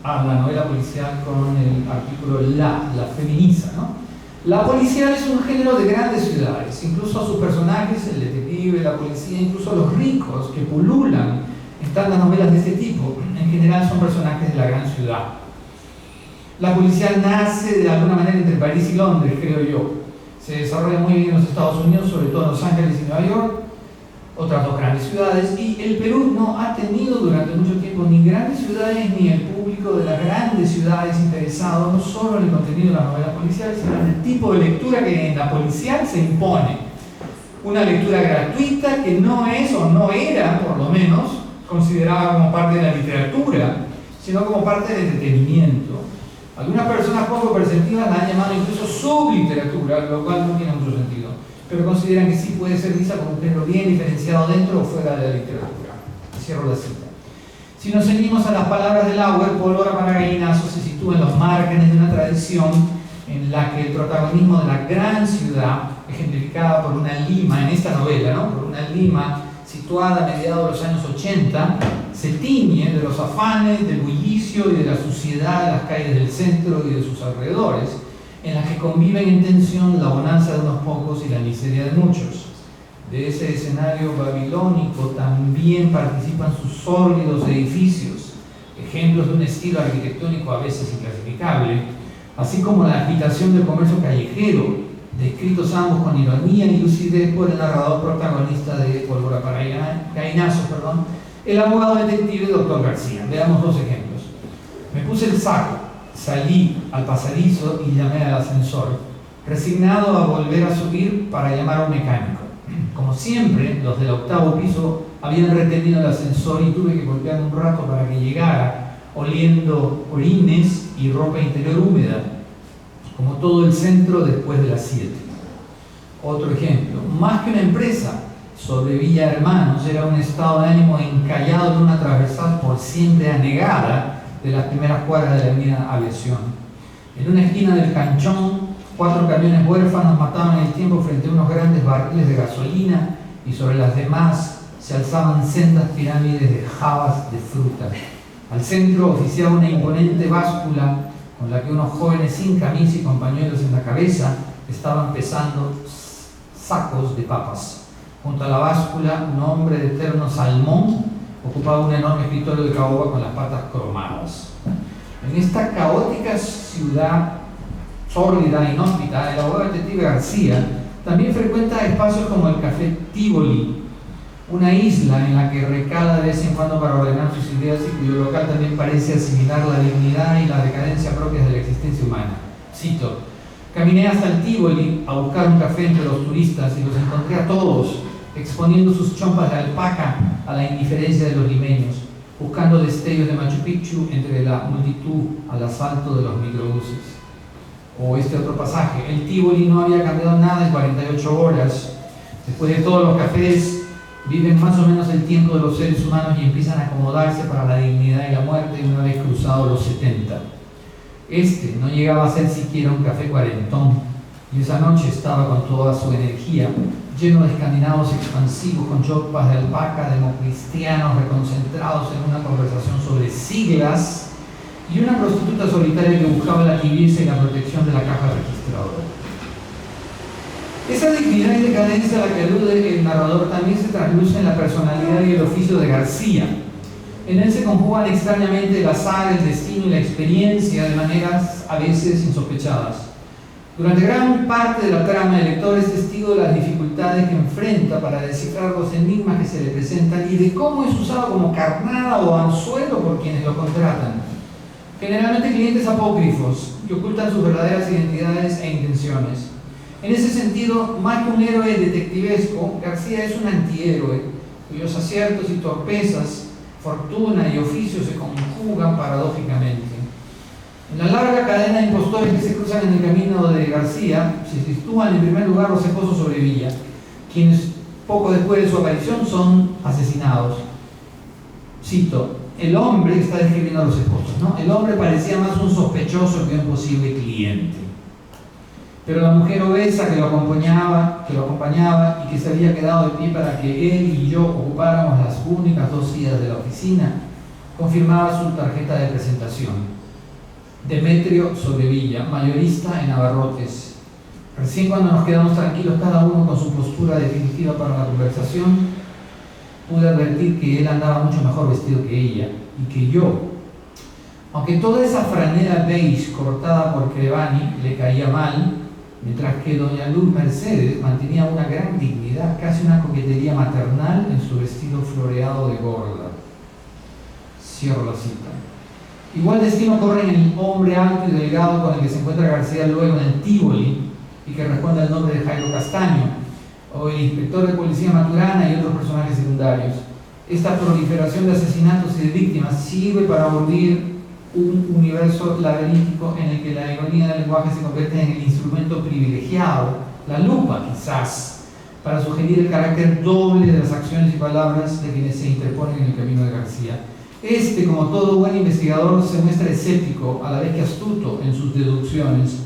a la novela policial con el artículo la feminiza, ¿no? La policial es un género de grandes ciudades, incluso sus personajes, el detective, la policía, incluso los ricos que pululan en tantas novelas de este tipo, en general son personajes de la gran ciudad. La policial nace de alguna manera entre París y Londres, creo yo. Se desarrolla muy bien en los Estados Unidos, sobre todo en Los Ángeles y Nueva York, otras dos grandes ciudades, y el Perú no ha tenido durante mucho tiempo ni grandes ciudades ni el público de las grandes ciudades interesado no solo en el contenido de la novela policial, sino en el tipo de lectura que en la policial se impone. una lectura gratuita que no es o no era, por lo menos, considerada como parte de la literatura, sino como parte del entretenimiento. Algunas personas poco perceptivas la han llamado incluso subliteratura, lo cual no tiene mucho sentido, pero consideran que sí puede ser vista como un género bien diferenciado dentro o fuera de la literatura. Cierro la cita. Si nos ceñimos a las palabras de Lauer, Pólvora para Gallinazo se sitúa en los márgenes de una tradición en la que el protagonismo de la gran ciudad, ejemplificada por una Lima, en esta novela, ¿no? Por una Lima situada a mediados de los años 80, se tiñe de los afanes, del bullicio y de la suciedad de las calles del centro y de sus alrededores, en las que conviven en tensión la bonanza de unos pocos y la miseria de muchos. De ese escenario babilónico también participan sus sórdidos edificios, ejemplos de un estilo arquitectónico a veces inclasificable, así como la agitación del comercio callejero, descritos ambos con ironía y lucidez por el narrador protagonista de Pólvora para Gallinazo, el abogado detective Dr. García. Veamos dos ejemplos. Me puse el saco, salí al pasadizo y llamé al ascensor, resignado a volver a subir para llamar a un mecánico. Como siempre, los del octavo piso habían retenido el ascensor y tuve que golpear un rato para que llegara, oliendo orines y ropa interior húmeda, como todo el centro después de las 7. Otro ejemplo, más que una empresa, sobre Villa Hermanos era un estado de ánimo encallado en una transversal por siempre anegada de las primeras cuadras de la avenida Aviación. En una esquina del Canchón, 4 camiones huérfanos mataban el tiempo frente a unos grandes barriles de gasolina y sobre las demás se alzaban sendas pirámides de jabas de fruta. Al centro oficiaba una imponente báscula con la que unos jóvenes sin camisa y con pañuelos en la cabeza estaban pesando sacos de papas. Junto a la báscula, un hombre de terno salmón ocupaba un enorme escritorio de caoba con las patas cromadas. En esta caótica ciudad sórdida e inhóspita, el abogado detective García también frecuenta espacios como el Café Tivoli, una isla en la que recala de vez en cuando para ordenar sus ideas y cuyo local también parece asimilar la dignidad y la decadencia propias de la existencia humana. Cito: caminé hasta el Tivoli a buscar un café entre los turistas y los encontré a todos exponiendo sus chompas de alpaca a la indiferencia de los limeños, buscando destellos de Machu Picchu entre la multitud al asalto de los microbuses. O este otro pasaje: el Tivoli no había cambiado nada en 48 horas. Después de todos los cafés viven más o menos el tiempo de los seres humanos y empiezan a acomodarse para la dignidad y la muerte una vez cruzados los 70. Este no llegaba a ser siquiera un café cuarentón, y esa noche estaba con toda su energía, lleno de escandinavos expansivos con chompas de alpaca, democristianos reconcentrados en una conversación sobre siglas y una prostituta solitaria que buscaba la tibieza y la protección de la caja registradora. Esa dignidad y decadencia a la que alude el narrador también se trasluce en la personalidad y el oficio de García. En él se conjugan extrañamente el azar, el destino y la experiencia de maneras a veces insospechadas. Durante gran parte de la trama, el lector es testigo de las dificultades que enfrenta para descifrar los enigmas que se le presentan y de cómo es usado como carnada o anzuelo por quienes lo contratan. Generalmente clientes apócrifos que ocultan sus verdaderas identidades e intenciones. En ese sentido, más que un héroe detectivesco, García es un antihéroe, cuyos aciertos y torpezas, fortuna y oficio se conjugan paradójicamente. En la larga cadena de impostores que se cruzan en el camino de García, se sitúan en primer lugar los esposos sobre Villa, quienes poco después de su aparición son asesinados. Cito: el hombre, está describiendo a los esposos, ¿no? El hombre parecía más un sospechoso que un posible cliente. Pero la mujer obesa que lo acompañaba y que se había quedado de pie para que él y yo ocupáramos las únicas 2 sillas de la oficina, confirmaba su tarjeta de presentación. Demetrio Sobrevilla, mayorista en abarrotes. Recién cuando nos quedamos tranquilos cada uno con su postura definitiva para la conversación, pude advertir que él andaba mucho mejor vestido que ella y que yo. Aunque toda esa franela beige cortada por Crevani le caía mal, mientras que doña Luz Mercedes mantenía una gran dignidad, casi una coquetería maternal en su vestido floreado de gorda. Cierro la cita. Igual destino corre en el hombre alto y delgado con el que se encuentra García luego en el Tivoli y que responde al nombre de Jairo Castaño, o el inspector de policía Maturana y otros personajes secundarios. Esta proliferación de asesinatos y de víctimas sirve para urdir un universo laberíntico en el que la ironía del lenguaje se convierte en el instrumento privilegiado, la lupa quizás, para sugerir el carácter doble de las acciones y palabras de quienes se interponen en el camino de García. Como todo buen investigador, se muestra escéptico, a la vez que astuto en sus deducciones.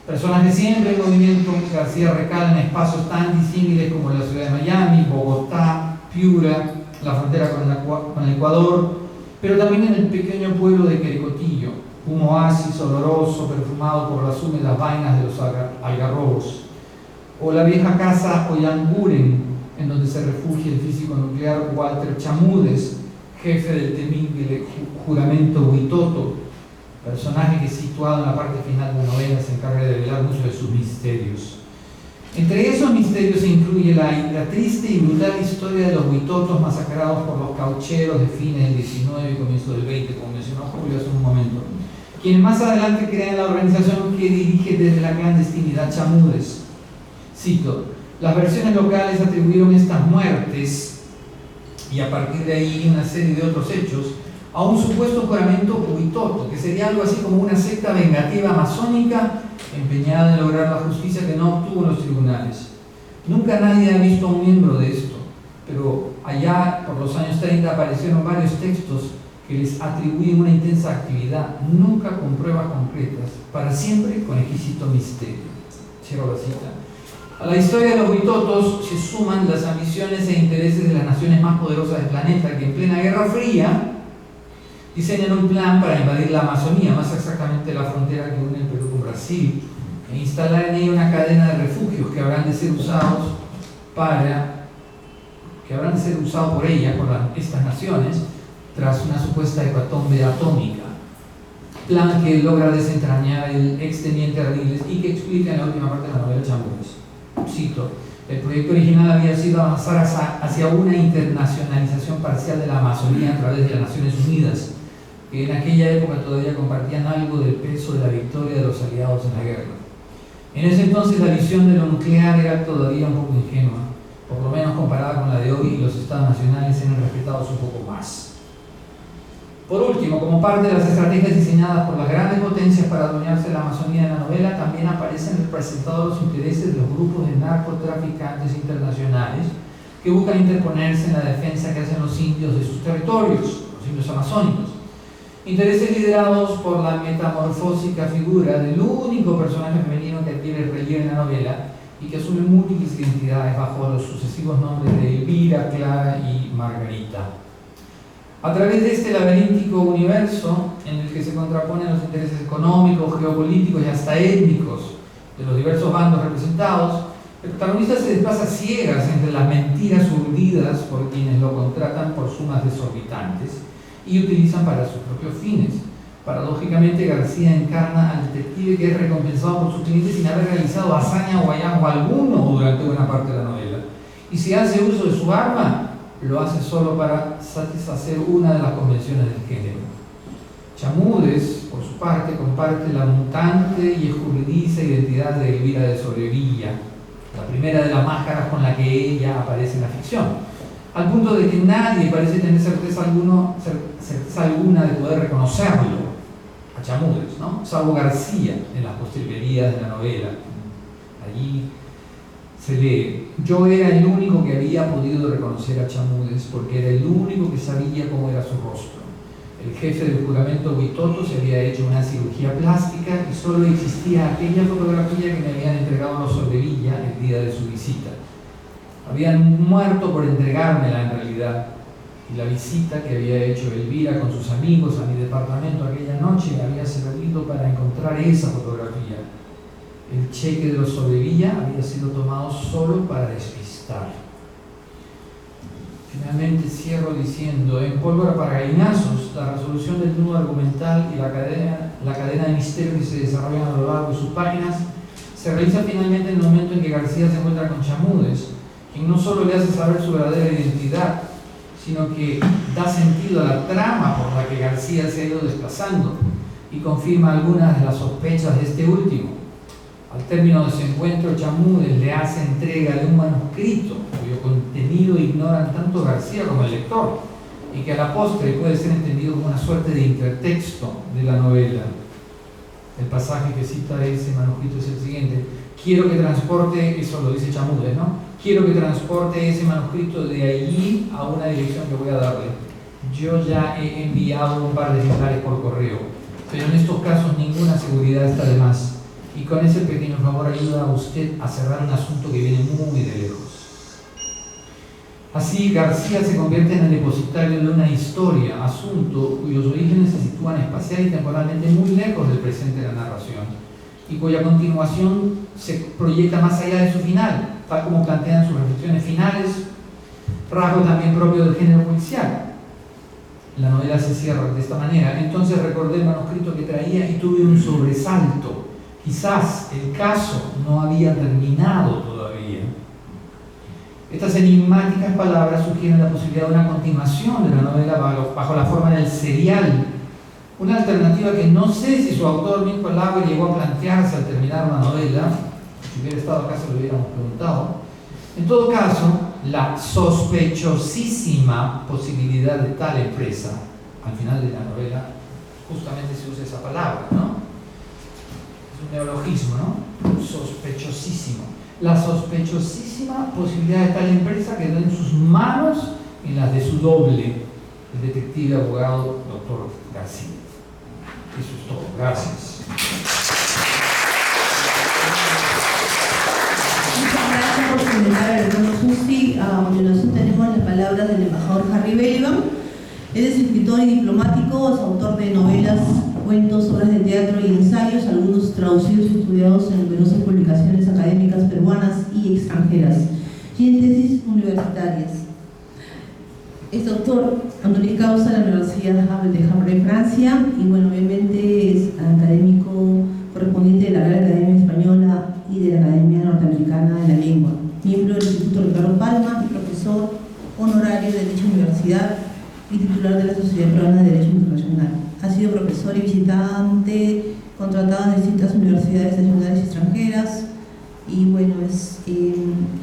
Personajes siempre en movimiento, García recala en espacios tan disímiles como la ciudad de Miami, Bogotá, Piura, la frontera con el Ecuador, pero también en el pequeño pueblo de Querecotillo, un oasis oloroso perfumado por las húmedas vainas de los algarrobos, o la vieja casa Oyanguren, en donde se refugia el físico nuclear Walter Chamudes, jefe del temible juramento Huitoto, personaje que situado en la parte final de la novela se encarga de revelar muchos de sus misterios. Entre esos misterios se incluye la triste y brutal historia de los huitotos masacrados por los caucheros de fines del 19 y comienzo del 20, como mencionó Julio hace un momento, quienes más adelante crean la organización que dirige desde la clandestinidad Chamudes. Cito: las versiones locales atribuyeron estas muertes, y a partir de ahí una serie de otros hechos, a un supuesto juramento huitoto, que sería algo así como una secta vengativa masónica empeñada en lograr la justicia que no obtuvo en los tribunales. Nunca nadie ha visto a un miembro de esto, pero allá por los años 30 aparecieron varios textos que les atribuyen una intensa actividad, nunca con pruebas concretas, para siempre con exquisito misterio. Cierro la cita. A la historia de los huitotos se suman las ambiciones e intereses de las naciones más poderosas del planeta, que en plena Guerra Fría diseñan un plan para invadir la Amazonía, más exactamente la frontera que une el Perú con Brasil, e instalar en ella una cadena de refugios que habrán de ser usados por ella, por estas naciones, tras una supuesta hecatombe atómica. Plan que logra desentrañar el exteniente Ardiles y que explica en la última parte de la novela Chamudes. Cito: el proyecto original había sido avanzar hacia una internacionalización parcial de la Amazonía a través de las Naciones Unidas, que en aquella época todavía compartían algo del peso de la victoria de los aliados en la guerra. En ese entonces la visión de lo nuclear era todavía un poco ingenua, por lo menos comparada con la de hoy, y los estados nacionales eran respetados un poco más. Por último, como parte de las estrategias diseñadas por las grandes potencias para adueñarse de la Amazonía en la novela, también aparecen representados los intereses de los grupos de narcotraficantes internacionales que buscan interponerse en la defensa que hacen los indios de sus territorios, los indios amazónicos. Intereses liderados por la metamorfósica figura del único personaje femenino que adquiere relieve en la novela y que asume múltiples identidades bajo los sucesivos nombres de Elvira, Clara y Margarita. A través de este laberíntico universo en el que se contraponen los intereses económicos, geopolíticos y hasta étnicos de los diversos bandos representados, el protagonista se desplaza ciegas entre las mentiras urdidas por quienes lo contratan por sumas desorbitantes y utilizan para sus propios fines. Paradójicamente, García encarna al detective que es recompensado por sus clientes sin haber realizado hazaña o hallazgo alguno durante buena parte de la novela. Y si hace uso de su arma, lo hace solo para satisfacer una de las convenciones del género. Chamudes, por su parte, comparte la mutante y escurridiza identidad de Elvira de Sobrevilla, la primera de las máscaras con la que ella aparece en la ficción, al punto de que nadie parece tener certeza alguna de poder reconocerlo a Chamudes, ¿no? Salvo García en las postrimerías de la novela. Allí se lee: yo era el único que había podido reconocer a Chamudes porque era el único que sabía cómo era su rostro. El jefe del juramento Huitoto se había hecho una cirugía plástica y solo existía aquella fotografía que me habían entregado los Sobrevilla el día de su visita. Habían muerto por entregármela en realidad, y la visita que había hecho Elvira con sus amigos a mi departamento aquella noche había servido para encontrar esa fotografía. El cheque de los Sobrevilla había sido tomado solo para despistar. Finalmente cierro diciendo: en Pólvora para Gallinazos, la resolución del nudo argumental y la cadena de misterios que se desarrollan a lo largo de sus páginas se realiza finalmente en el momento en que García se encuentra con Chamudes, quien no solo le hace saber su verdadera identidad, sino que da sentido a la trama por la que García se ha ido desplazando y confirma algunas de las sospechas de este último. Al término de su encuentro, Chamudes le hace entrega de un manuscrito cuyo contenido ignoran tanto García como el lector, y que a la postre puede ser entendido como una suerte de intertexto de la novela. El pasaje que cita ese manuscrito es el siguiente: quiero que transporte, eso lo dice Chamudes, ¿no? Quiero que transporte ese manuscrito de allí a una dirección que voy a darle. Yo ya he enviado un par de ejemplares por correo, pero en estos casos ninguna seguridad está de más. Y con ese pequeño favor ayuda a usted a cerrar un asunto que viene muy de lejos. Así, García se convierte en el depositario de una historia, asunto cuyos orígenes se sitúan espacial y temporalmente muy lejos del presente de la narración, y cuya continuación se proyecta más allá de su final, tal como plantean sus reflexiones finales, rasgo también propio del género policial. La novela se cierra de esta manera: entonces recordé el manuscrito que traía y tuve un sobresalto. Quizás el caso no había terminado todavía. Estas enigmáticas palabras sugieren la posibilidad de una continuación de la novela bajo la forma del serial, una alternativa que no sé si su autor, Mirko Lauer, llegó a plantearse al terminar una novela. Si hubiera estado acá se lo hubiéramos preguntado. En todo caso, la sospechosísima posibilidad de tal empresa, al final de la novela, justamente se usa esa palabra, ¿no? Es un neologismo, ¿no? Sospechosísimo. La sospechosísima posibilidad de tal empresa quedó en sus manos y en las de su doble, el detective abogado Dr. García. Eso es todo. Gracias. Muchas gracias por comentar, hermano Susi. A continuación tenemos las palabras del embajador Harry Belivan. Él es escritor y diplomático, es autor de novelas, cuentos, obras de teatro y ensayos, algunos traducidos y estudiados en numerosas publicaciones académicas peruanas y extranjeras, y en tesis universitarias. Es doctor honoris causa de la Universidad de Havre en Francia, y bueno, obviamente es académico correspondiente de la Real Academia Española y de la Academia Norteamericana de la Lengua, miembro del Instituto Ricardo Palma y profesor honorario de dicha universidad y titular de la Sociedad Peruana de Derecho Internacional. Ha sido profesor y visitante contratado en distintas universidades nacionales y extranjeras, y bueno, ha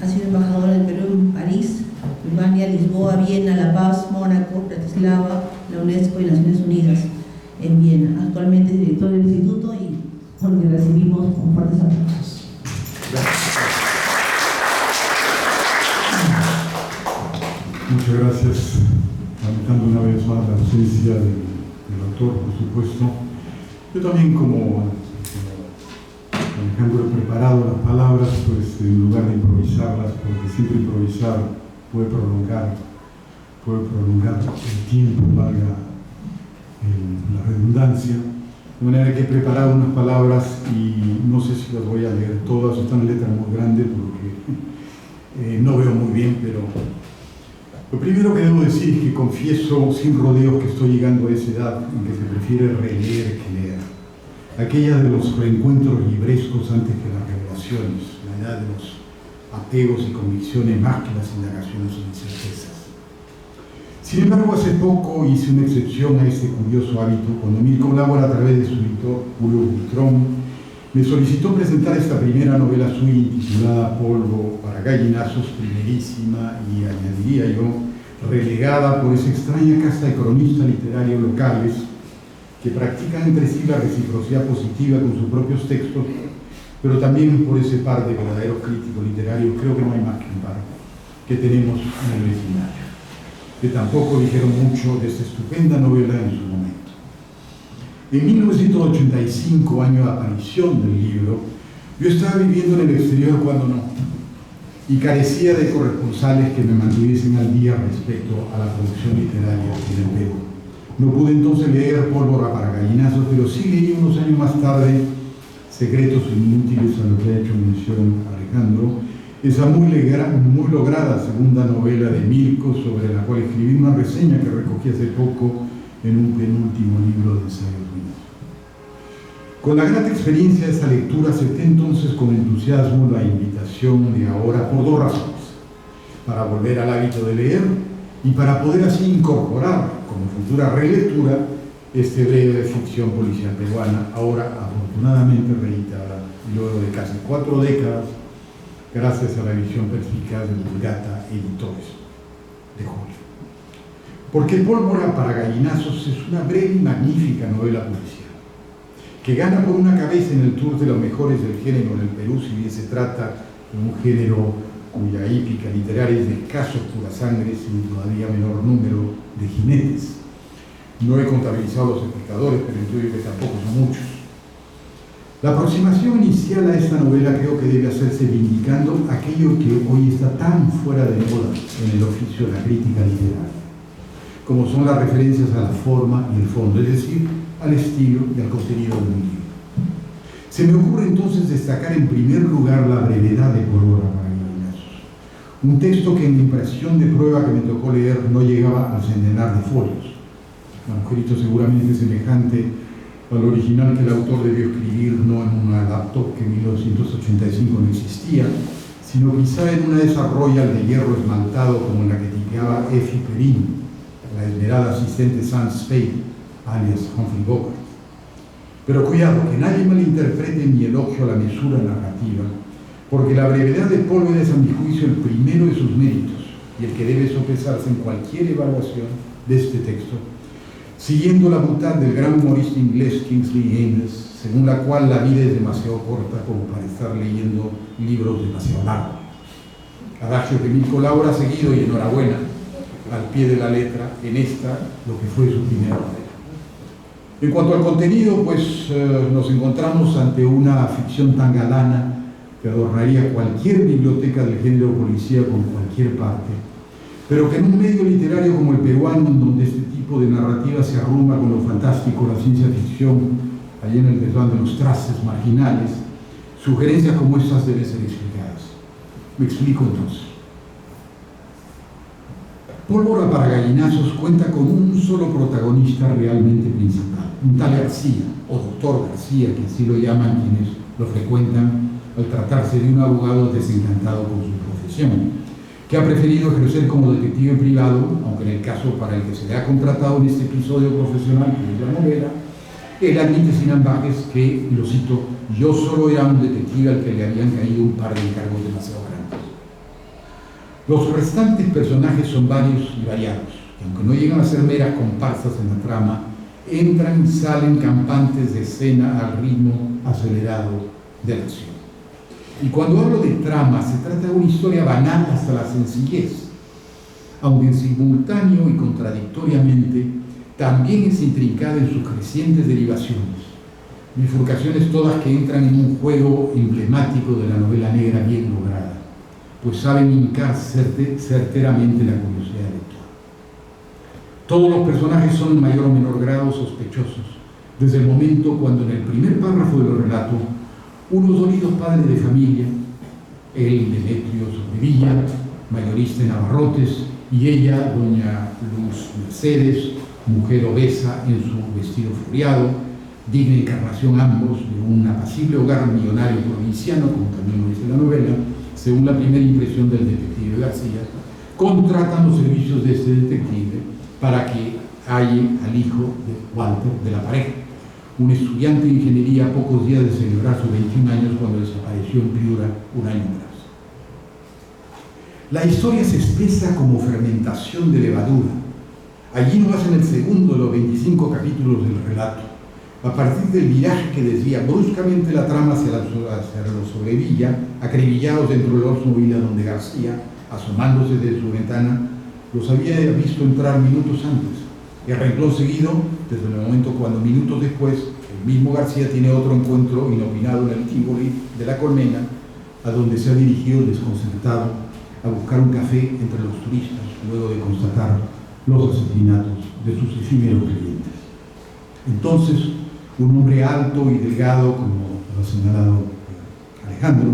sido embajador del Perú en París, Birmania, Lisboa, Viena, La Paz, Mónaco, Bratislava, la UNESCO y Naciones Unidas en Viena. Actualmente es director del instituto y bueno, le recibimos con fuertes aplausos. Muchas gracias. Lamentando una vez más la ausencia del autor, por supuesto. Yo también, como Alejandro, he preparado las palabras, pues en lugar de improvisarlas, porque siempre improvisar puede prolongar el tiempo, valga la redundancia. De manera que he preparado unas palabras y no sé si las voy a leer todas, están en letra muy grande porque no veo muy bien, pero lo primero que debo decir es que confieso sin rodeos que estoy llegando a esa edad en que se prefiere releer que leer. Aquella de los reencuentros librescos antes que las revelaciones, la edad de los apegos y convicciones más que las indagaciones o incertezas. Sin embargo, hace poco hice una excepción a este curioso hábito cuando Mirko Lauer, a través de su editor Julio Buitrón, me solicitó presentar esta primera novela suya intitulada Polvo para gallinazos, primerísima y, añadiría yo, relegada por esa extraña casta de cronistas literarios locales que practican entre sí la reciprocidad positiva con sus propios textos, pero también por ese par de verdaderos críticos literarios, creo que no hay más que un par, que tenemos en el vecindario, que tampoco dijeron mucho de esta estupenda novela en su momento. En 1985, año de aparición del libro, yo estaba viviendo en el exterior cuando no, y carecía de corresponsales que me mantuviesen al día respecto a la producción literaria en el Perú. No pude entonces leer Pólvora para gallinazos, pero sí leí unos años más tarde Secretos inútiles, a lo que ha hecho mención Alejandro, esa muy lograda segunda novela de Mirko, sobre la cual escribí una reseña que recogí hace poco en un penúltimo libro de ensayos míos. Con la grata experiencia de esta lectura acepté entonces con entusiasmo la invitación de ahora por dos razones: para volver al hábito de leer y para poder así incorporar como futura relectura este breve de ficción policial peruana, ahora afortunadamente reeditada y luego de casi 4 décadas, gracias a la visión perspicaz de Vulgata Editores de Julio. Porque Pólvora para gallinazos es una breve y magnífica novela policial, que gana por una cabeza en el tour de los mejores del género en el Perú, si bien se trata de un género cuya hípica literaria es de escasos pura sangre, sin todavía menor número de jinetes. No he contabilizado los espectadores, pero intuyo que tampoco son muchos. La aproximación inicial a esta novela creo que debe hacerse vindicando aquello que hoy está tan fuera de moda en el oficio de la crítica literaria, como son las referencias a la forma y el fondo, es decir, al estilo y al contenido de un libro. Se me ocurre entonces destacar en primer lugar la brevedad de Pólvora para gallinazos, un texto que en la impresión de prueba que me tocó leer no llegaba al centenar de folios, manuscrito seguramente semejante al original que el autor debió escribir no en una laptop que en 1985 no existía, sino quizá en una de esas Royal de hierro esmaltado como en la que tipeaba Effie Perrin, la esmerada asistente Sam Spade, alias Humphrey Bogart. Pero cuidado, que nadie malinterprete mi elogio a la mesura narrativa, porque la brevedad de Pólvora es a mi juicio el primero de sus méritos y el que debe sopesarse en cualquier evaluación de este texto, siguiendo la butad del gran humorista inglés Kingsley Amis, según la cual la vida es demasiado corta como para estar leyendo libros demasiado largos. Adagio que Mirko Laura ha seguido, y enhorabuena, al pie de la letra, en esta, lo que fue su primera novela. En cuanto al contenido, pues nos encontramos ante una ficción tan galana que adornaría cualquier biblioteca del género policíaco en cualquier parte, pero que en un medio literario como el peruano, en donde este tipo de narrativa se arruma con lo fantástico, la ciencia ficción, allá en el desván de los traces marginales, sugerencias como estas deben ser explicadas. Me explico entonces. Pólvora para gallinazos cuenta con un solo protagonista realmente principal, un tal García, o doctor García, que así lo llaman quienes lo frecuentan al tratarse de un abogado desencantado con su profesión, que ha preferido ejercer como detective privado, aunque en el caso para el que se le ha contratado en este episodio profesional, que es la novela, él admite sin ambajes que, y lo cito, yo solo era un detective al que le habían caído un par de encargos demasiado grandes. Los restantes personajes son varios y variados, que aunque no llegan a ser meras comparsas en la trama, entran y salen campantes de escena al ritmo acelerado de la acción. Y cuando hablo de trama, se trata de una historia banal hasta la sencillez, aunque en simultáneo y contradictoriamente también es intrincada en sus crecientes derivaciones, bifurcaciones todas que entran en un juego emblemático de la novela negra bien lograda, pues saben hincar certeramente la curiosidad lectora. Todos los personajes son en mayor o menor grado sospechosos, desde el momento cuando en el primer párrafo del relato unos dolidos padres de familia, él, Demetrio Sobrevilla, mayorista en abarrotes, y ella, doña Luz Mercedes, mujer obesa en su vestido floreado, digna encarnación ambos de un apacible hogar millonario provinciano, como también lo dice la novela, según la primera impresión del detective García, contratan los servicios de este detective para que halle al hijo de Walter de la pareja, un estudiante de ingeniería a pocos días de celebrar sus 21 años cuando desapareció en Piura un año atrás. La historia se expresa como fermentación de levadura. Allí nomás en el segundo de los 25 capítulos del relato, a partir del viraje que desvía bruscamente la trama hacia los Sobrevilla, acribillados dentro del Oldsmobile donde García, asomándose de su ventana, los había visto entrar minutos antes. Y a renglón seguido, desde el momento cuando minutos después, el mismo García tiene otro encuentro inopinado en el Tívoli de la Colmena, a donde se ha dirigido desconcertado a buscar un café entre los turistas, luego de constatar los asesinatos de sus efímeros clientes. Entonces, un hombre alto y delgado, como lo ha señalado Alejandro,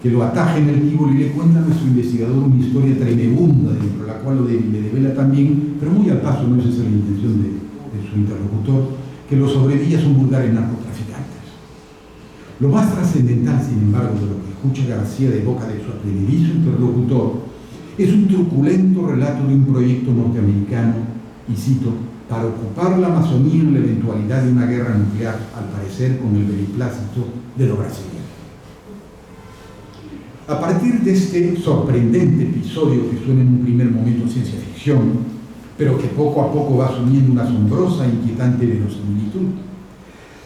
que lo ataja en el Tívoli y le cuenta a nuestro investigador una historia tremebunda, dentro de la cual le devela también, pero muy al paso, no es esa la intención de su interlocutor, que los Sobrevilla son vulgares narcotraficantes. Lo más trascendental, sin embargo, de lo que escucha García de boca de su advenedizo interlocutor, es un truculento relato de un proyecto norteamericano, y cito, para ocupar la Amazonía en la eventualidad de una guerra nuclear, al parecer con el beneplácito de los brasileños. A partir de este sorprendente episodio que suena en un primer momento a ciencia ficción, pero que poco a poco va asumiendo una asombrosa e inquietante verosimilitud,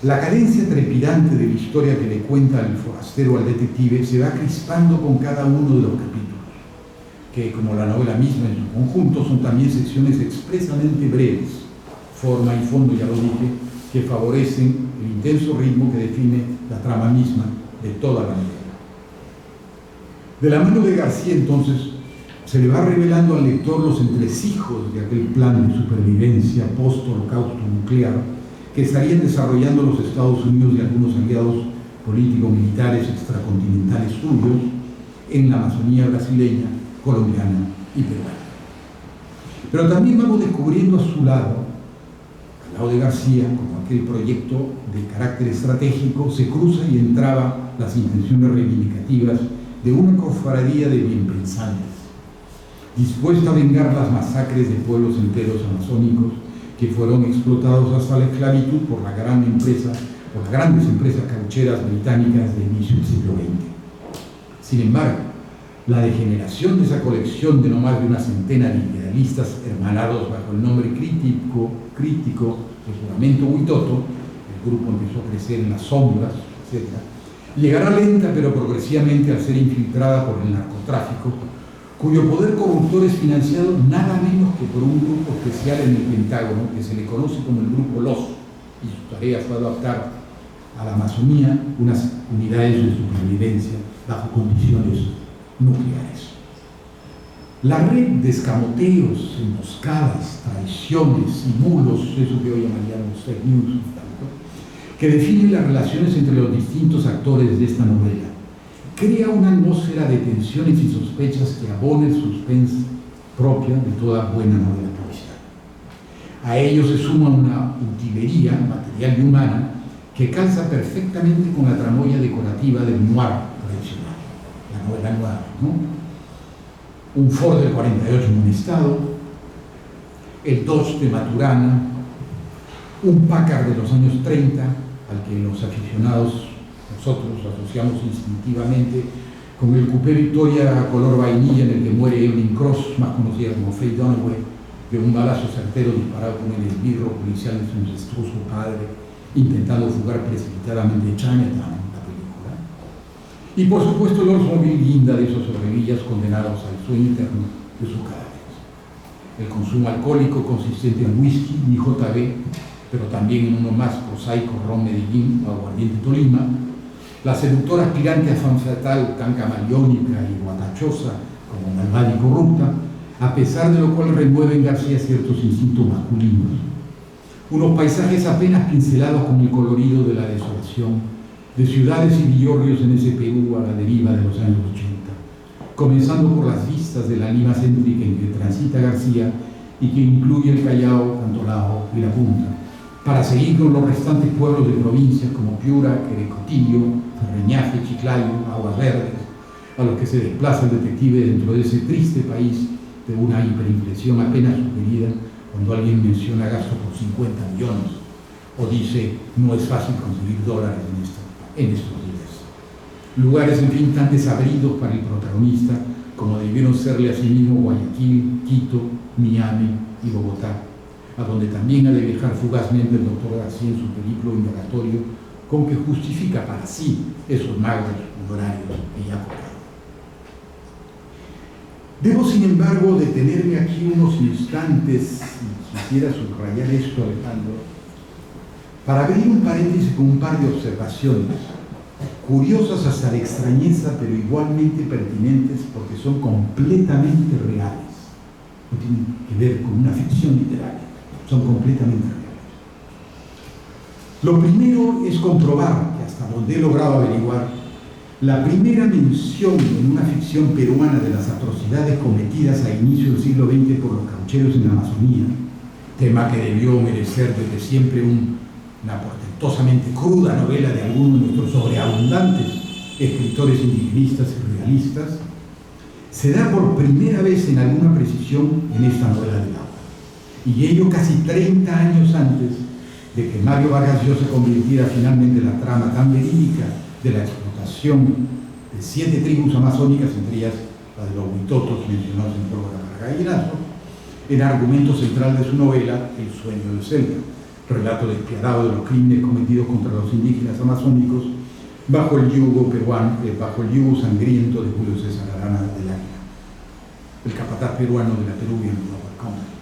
la cadencia trepidante de la historia que le cuenta el forastero al detective se va crispando con cada uno de los capítulos, que, como la novela misma en su conjunto, son también secciones expresamente breves, forma y fondo, ya lo dije, que favorecen el intenso ritmo que define la trama misma de toda la novela. De la mano de García, entonces, se le va revelando al lector los entresijos de aquel plan de supervivencia post-holocausto nuclear que estarían desarrollando los Estados Unidos y algunos aliados político-militares extracontinentales suyos en la Amazonía brasileña, colombiana y peruana. Pero también vamos descubriendo a su lado, al lado de García, como aquel proyecto de carácter estratégico, se cruza y entraba las intenciones reivindicativas de una cofradía de bienpensantes, dispuesta a vengar las masacres de pueblos enteros amazónicos que fueron explotados hasta la esclavitud por las grandes empresas caucheras británicas de inicio del siglo XX. Sin embargo, la degeneración de esa colección de no más de una centena de idealistas hermanados bajo el nombre crítico del juramento Huitoto, el grupo empezó a crecer en las sombras, etc., llegará lenta pero progresivamente al ser infiltrada por el narcotráfico, cuyo poder corruptor es financiado nada menos que por un grupo especial en el Pentágono que se le conoce como el Grupo LOS, y su tarea fue adaptar a la Amazonía unas unidades de supervivencia bajo condiciones nucleares. La red de escamoteos, emboscadas, traiciones y bulos, eso que hoy llamaríamos fake news, que definen las relaciones entre los distintos actores de esta novela, crea una atmósfera de tensiones y sospechas que abona el suspense propia de toda buena novela policial. A ello se suma una utilería material y humana que calza perfectamente con la tramoya decorativa del noir tradicional, la novela noir, ¿no? Un Ford del 48 en buen estado, el Dodge de Maturana, un Packard de los años 30, al que los aficionados nosotros asociamos instintivamente con el coupé Victoria color vainilla en el que muere Evelyn Cross, más conocida como Faye Dunaway, de un balazo certero disparado con el esbirro policial de su incestuoso padre, intentando fugar precipitadamente Chinatown, la película. Y por supuesto el Oldsmobile guinda de esos sobrevillas condenados al sueño eterno de sus cadáveres. El consumo alcohólico consistente en whisky y JB, pero también en uno más prosaico ron Medellín o aguardiente Tolima, la seductora aspirante a fan fatal, tan camaleónica y guatachosa como malvada y corrupta, a pesar de lo cual remueve en García ciertos instintos masculinos. Unos paisajes apenas pincelados con el colorido de la desolación, de ciudades y villorrios en ese Perú a la deriva de los años 80, comenzando por las vistas de la Lima céntrica en que transita García y que incluye el Callao, Cantolao y La Punta, para seguir con los restantes pueblos de provincias como Piura, Querecotillo, Ferreñafe, Chiclayo, Aguas Verdes, a los que se desplaza el detective dentro de ese triste país de una hiperinflexión apenas sugerida cuando alguien menciona gasto por 50 millones o dice no es fácil conseguir dólares en estos días. Lugares, en fin, tan desabridos para el protagonista como debieron serle a sí mismo Guayaquil, Quito, Miami y Bogotá, a donde también ha de viajar fugazmente el doctor García en su periplo indagatorio, con que justifica para sí esos magros honorarios que ya cobrado. Debo, sin embargo, detenerme aquí unos instantes, y quisiera subrayar esto, Alejandro, para abrir un paréntesis con un par de observaciones, curiosas hasta la extrañeza, pero igualmente pertinentes porque son completamente reales. No tienen que ver con una ficción literaria, son completamente reales. Lo primero es comprobar que hasta donde he logrado averiguar, la primera mención en una ficción peruana de las atrocidades cometidas a inicio del siglo XX por los caucheros en la Amazonía, tema que debió merecer desde siempre una portentosamente cruda novela de algunos de nuestros sobreabundantes escritores indigenistas y realistas, se da por primera vez en alguna precisión en esta novela del agua. Y ello casi 30 años antes de que Mario Vargas Llosa convirtiera finalmente la trama tan verídica de la explotación de 7 tribus amazónicas, entre ellas la de los huitotos mencionados en Pólvora para Gallinazos, el argumento central de su novela, El sueño del Celta, relato despiadado de los crímenes cometidos contra los indígenas amazónicos bajo el yugo peruano, bajo el yugo sangriento de Julio César Arana del Águila, el capataz peruano de la Peruvian Global Company.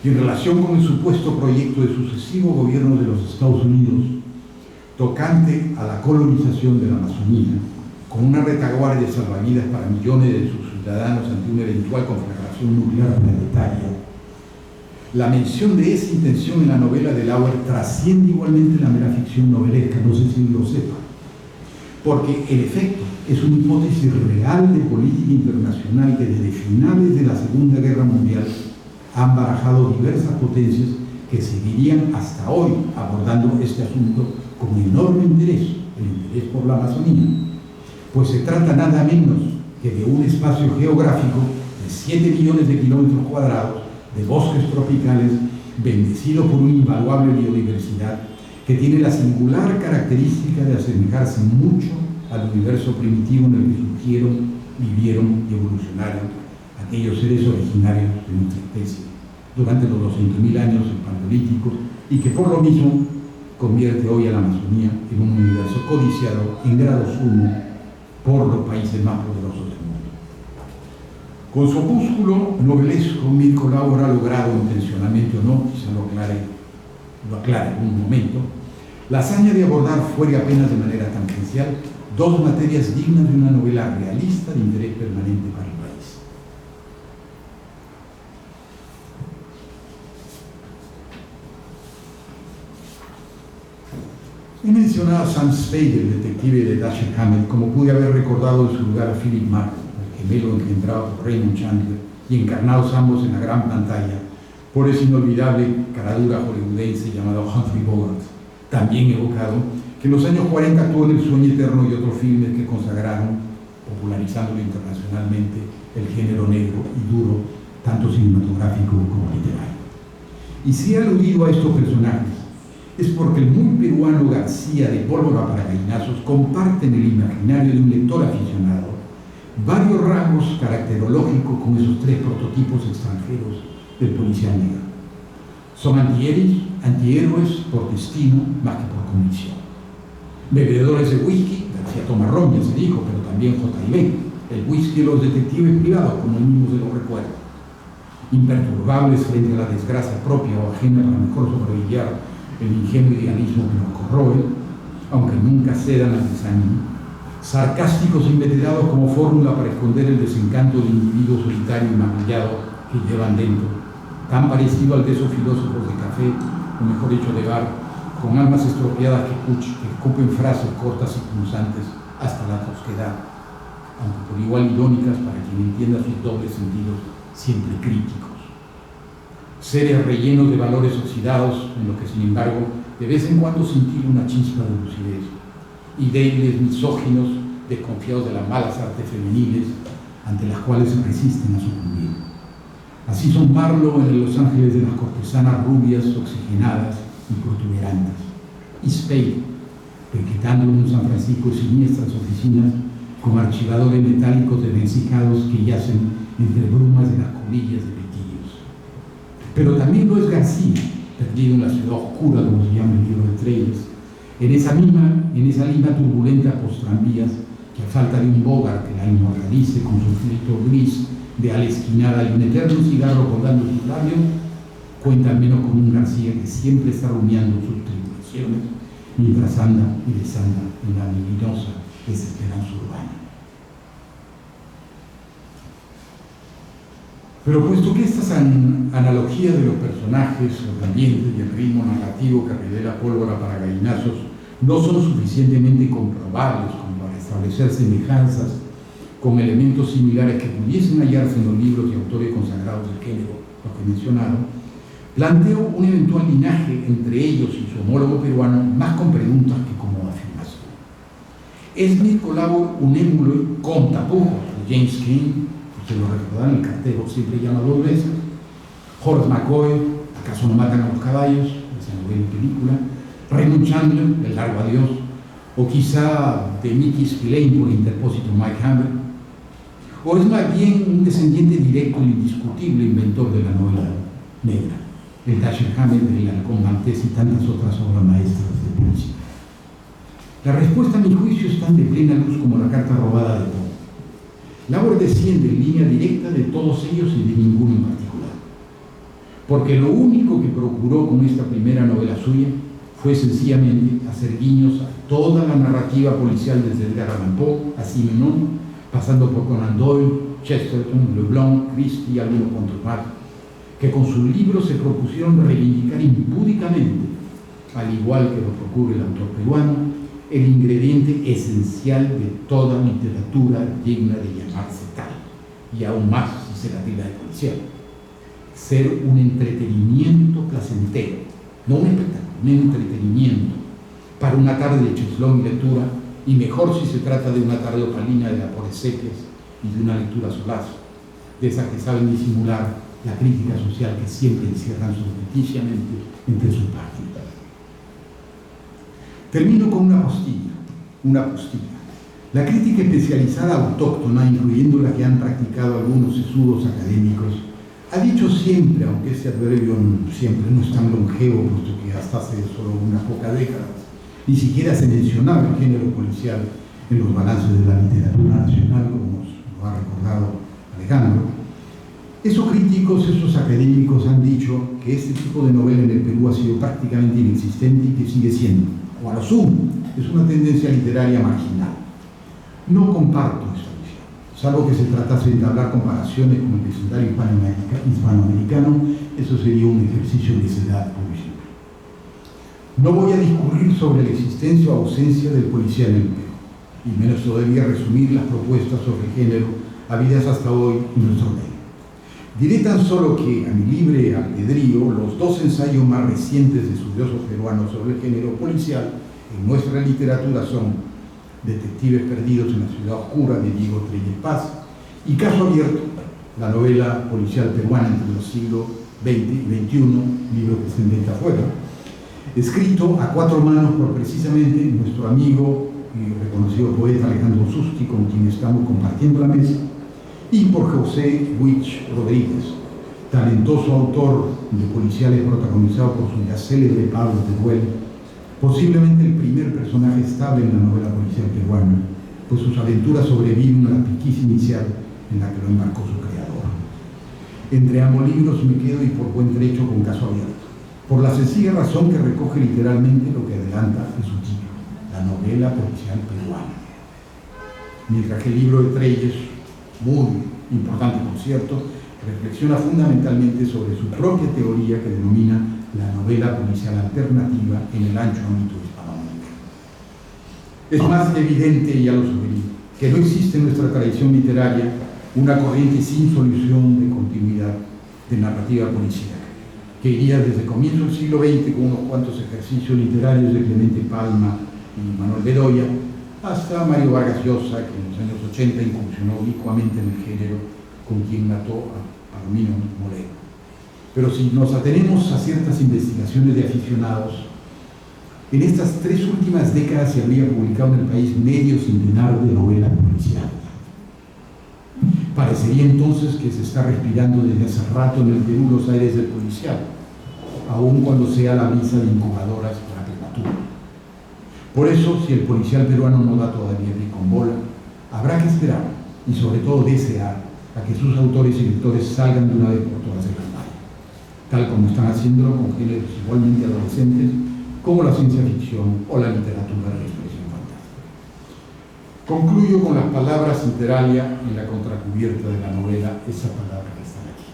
Y en relación con el supuesto proyecto de sucesivos gobiernos de los Estados Unidos tocante a la colonización de la Amazonía, con una retaguardia salvavidas para millones de sus ciudadanos ante una eventual conflagración nuclear planetaria, la mención de esa intención en la novela de Lauer trasciende igualmente la mera ficción novelesca, no sé si lo sepa, porque en efecto es una hipótesis real de política internacional que desde finales de la Segunda Guerra Mundial han barajado diversas potencias que seguirían hasta hoy abordando este asunto con enorme interés, el interés por la Amazonía, pues se trata nada menos que de un espacio geográfico de 7 millones de kilómetros cuadrados, de bosques tropicales, bendecido por una invaluable biodiversidad, que tiene la singular característica de asemejarse mucho al universo primitivo en el que surgieron, vivieron y evolucionaron aquellos seres originarios de nuestra especie durante los 200.000 años del Paleolítico, y que por lo mismo convierte hoy a la Amazonía en un universo codiciado en grados 1 por los países más poderosos del mundo. Con su opúsculo novelesco, Mirko Lauer ha logrado, intencionalmente o no, quizá lo aclare en un momento, la hazaña de abordar fuera y apenas de manera tangencial 2 materias dignas de una novela realista de interés permanente para el país. He mencionado a Sam Spade, el detective de Dashiell Hammett, como pude haber recordado en su lugar a Philip Marlowe, el gemelo engendrado por Raymond Chandler y encarnados ambos en la gran pantalla por ese inolvidable caradura hollywoodense llamado Humphrey Bogart, también evocado, que en los años 40 actuó en El sueño eterno y otros filmes que consagraron, popularizándolo internacionalmente, el género negro y duro, tanto cinematográfico como literario. Y si he aludido a estos personajes, es porque el muy peruano García de Pólvora para Gallinazos comparte en el imaginario de un lector aficionado varios rasgos caracterológicos con esos 3 prototipos extranjeros del policial negro. Son antihéroes por destino más que por convicción. Bebedores de whisky, García toma ron, ya se dijo, pero también J.I.B., el whisky de los detectives privados, como el mismo se lo recuerda. Imperturbables frente a la desgracia propia o ajena para mejor sobrevivir el ingenuo idealismo que nos corroe, aunque nunca cedan al desánimo. Sarcásticos e inveterados como fórmula para esconder el desencanto del individuo solitario y magullado que llevan dentro, tan parecido al de esos filósofos de café, o mejor dicho de bar, con almas estropeadas que escupen frases cortas y punzantes hasta la tosquedad, aunque por igual irónicas para quien entienda sus dobles sentidos siempre críticos. Seres rellenos de valores oxidados, en los que sin embargo de vez en cuando scintila una chispa de lucidez, y débiles misóginos desconfiados de las malas artes femeniles ante las cuales se resisten a sucumbir. Así son Marlowe en Los Ángeles de las cortesanas rubias, oxigenadas y protuberantes, y Spade, perquitando en un San Francisco de siniestras oficinas con archivadores metálicos desvencijados que yacen entre brumas de las colillas de petillos. Pero también lo es García, perdido en la ciudad oscura, como se llama el libro de Treyes, en esa lima turbulenta post-tranvías que a falta de un Bogart que la inmortalice con su filtro gris de ala esquinada y un eterno cigarro colgando sus labios, cuenta al menos con un García que siempre está rumiando sus tribulaciones mientras anda y desanda en la luminosa desesperanza urbana. Pero puesto que estas analogías de los personajes, los ambientes y el ritmo narrativo que revela Pólvora para Gallinazos no son suficientemente comprobables como para establecer semejanzas con elementos similares que pudiesen hallarse en los libros y autores consagrados del género, los que he mencionado, planteo un eventual linaje entre ellos y su homólogo peruano más con preguntas que como afirmación. ¿Es Mirko Lauer un émulo con tapujos de James King? Se lo recordarán, el cartero siempre llama 2 veces. Horace McCoy, ¿acaso no matan a los caballos? Esa novela y película. Raymond Chandler, El largo adiós. O quizá de Mickey Spillane por interpósito Mike Hammer? ¿O es más bien un descendiente directo e indiscutible inventor de la novela negra, el Dashiell Hammett, el Halcón Maltés y tantas otras obras maestras de policía? La respuesta a mi juicio es tan de plena luz como la carta robada de Poe. Lauer desciende en línea directa de todos ellos y de ninguno en particular, porque lo único que procuró con esta primera novela suya fue sencillamente hacer guiños a toda la narrativa policial desde Edgar Allan Poe a Simenon, pasando por Conan Doyle, Chesterton, Leblanc, Christie y algunos cuantos más, que con sus libros se propusieron reivindicar impúdicamente, al igual que lo procura el autor peruano, el ingrediente esencial de toda literatura digna de llamarse tal, y aún más si se la tira de policial: ser un entretenimiento placentero, no un espectáculo, un entretenimiento para una tarde de cheslón y lectura, y mejor si se trata de una tarde opalina de vapores sepias y de una lectura solaz, de esas que saben disimular la crítica social que siempre encierran subrepticiamente entre sus páginas. Termino con una postilla. La crítica especializada autóctona, incluyendo la que han practicado algunos sesudos académicos, ha dicho siempre, aunque ese adverbio siempre no es tan longevo, puesto que hasta hace solo unas pocas décadas ni siquiera se mencionaba el género policial en los balances de la literatura nacional, como nos lo ha recordado Alejandro. Esos críticos, esos académicos han dicho que este tipo de novela en el Perú ha sido prácticamente inexistente y que sigue siendo, o a lo sumo, es una tendencia literaria marginal. No comparto esta visión, salvo que se tratase de entablar comparaciones con el vecindario hispanoamericano. Eso sería un ejercicio de necedad publicitaria. No voy a discurrir sobre la existencia o ausencia del policial en el Perú, y menos todavía resumir las propuestas sobre género habidas hasta hoy en nuestro medio. Diré tan solo que, a mi libre albedrío, los dos ensayos más recientes de estudiosos peruanos sobre el género policial en nuestra literatura son Detectives perdidos en la ciudad oscura, de Diego Treyes Paz, y Caso abierto, la novela policial peruana entre los siglos XX y XXI, libro que se inventa afuera, escrito a cuatro manos por precisamente nuestro amigo y reconocido poeta Alejandro Susti, con quien estamos compartiendo la mesa, y por José Huich Rodríguez, talentoso autor de policiales protagonizado por su ya célebre Pablo Teruel, posiblemente el primer personaje estable en la novela policial peruana, pues sus aventuras sobreviven a la pesquisa inicial en la que lo embarcó su creador. Entre ambos libros me quedo, y por buen trecho, con Caso abierto, por la sencilla razón que recoge literalmente lo que adelanta en su título, la novela policial peruana. Mientras que el libro de Treyes, muy importante por cierto, reflexiona fundamentalmente sobre su propia teoría que denomina la novela policial alternativa en el ancho ámbito hispanoamericano. Es más evidente, ya lo sugerí, que no existe en nuestra tradición literaria una corriente sin solución de continuidad de narrativa policíaca, que iría desde comienzo del siglo XX con unos cuantos ejercicios literarios de Clemente Palma y Manuel Bedoya, hasta Mario Vargas Llosa, que en los años 80 incursionó ubicuamente en el género, con quien mató a Palomino Moreno. Pero si nos atenemos a ciertas investigaciones de aficionados, en estas 3 últimas décadas se habría publicado en el país medio centenar de novelas policiales. Parecería entonces que se está respirando desde hace rato en el Perú los aires del policial, aun cuando sea la brisa de incubadoras para prematura. Por eso, si el policial peruano no da todavía pie con bola, habrá que esperar y sobre todo desear a que sus autores y lectores salgan de una vez por todas de la pantalla, tal como están haciéndolo con géneros igualmente adolescentes como la ciencia ficción o la literatura de la expresión fantástica. Concluyo con las palabras inter alia en la contracubierta de la novela, esa palabra que está aquí.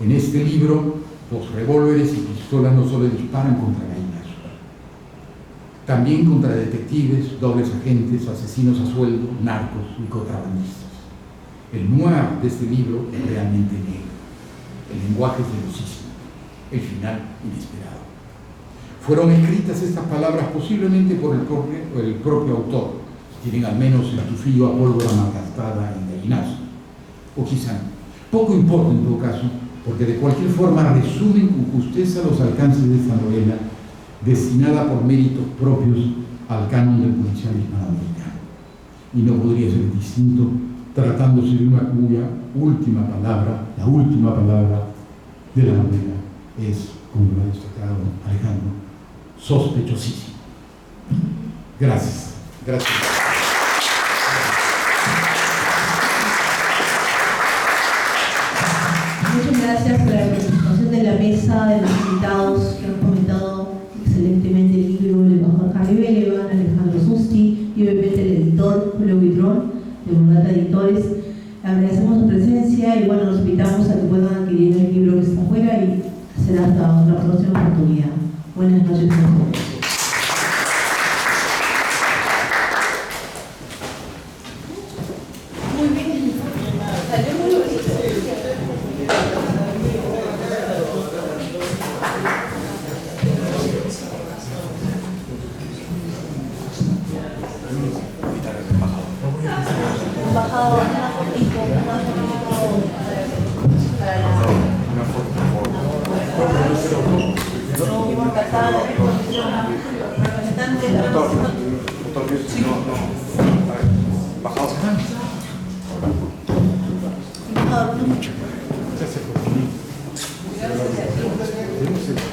En este libro, los revólveres y pistolas no solo disparan contra gallinazos, también contra detectives, dobles agentes, asesinos a sueldo, narcos y contrabandistas. El noir de este libro es realmente negro, el lenguaje es velocísimo, el final inesperado. Fueron escritas estas palabras posiblemente por el propio autor, tienen al menos el tufillo a pólvora malgastada en gallinazo, o quizá, poco importa en todo caso, porque de cualquier forma resumen con justeza los alcances de esta novela, destinada por méritos propios al canon del policial hispanoamericano. Y no podría ser distinto tratándose de una cuya última palabra, la última palabra de la novela, es, como lo ha destacado Alejandro, sospechosísimo. Gracias. Gracias. Muchas gracias por la participación de la mesa, de los invitados que han comentado excelentemente el libro, el embajador Jaime Belevan, Alejandro Susti y obviamente el editor Julio Guidrón de Bordata Editores. Agradecemos su presencia y bueno, los invitamos a que puedan adquirir el libro que está afuera y será hasta otra próxima oportunidad. Buenas noches a todos. Muy bien, salió muy bonito. Embajador, una fotito para la... Representante de la... Embajador,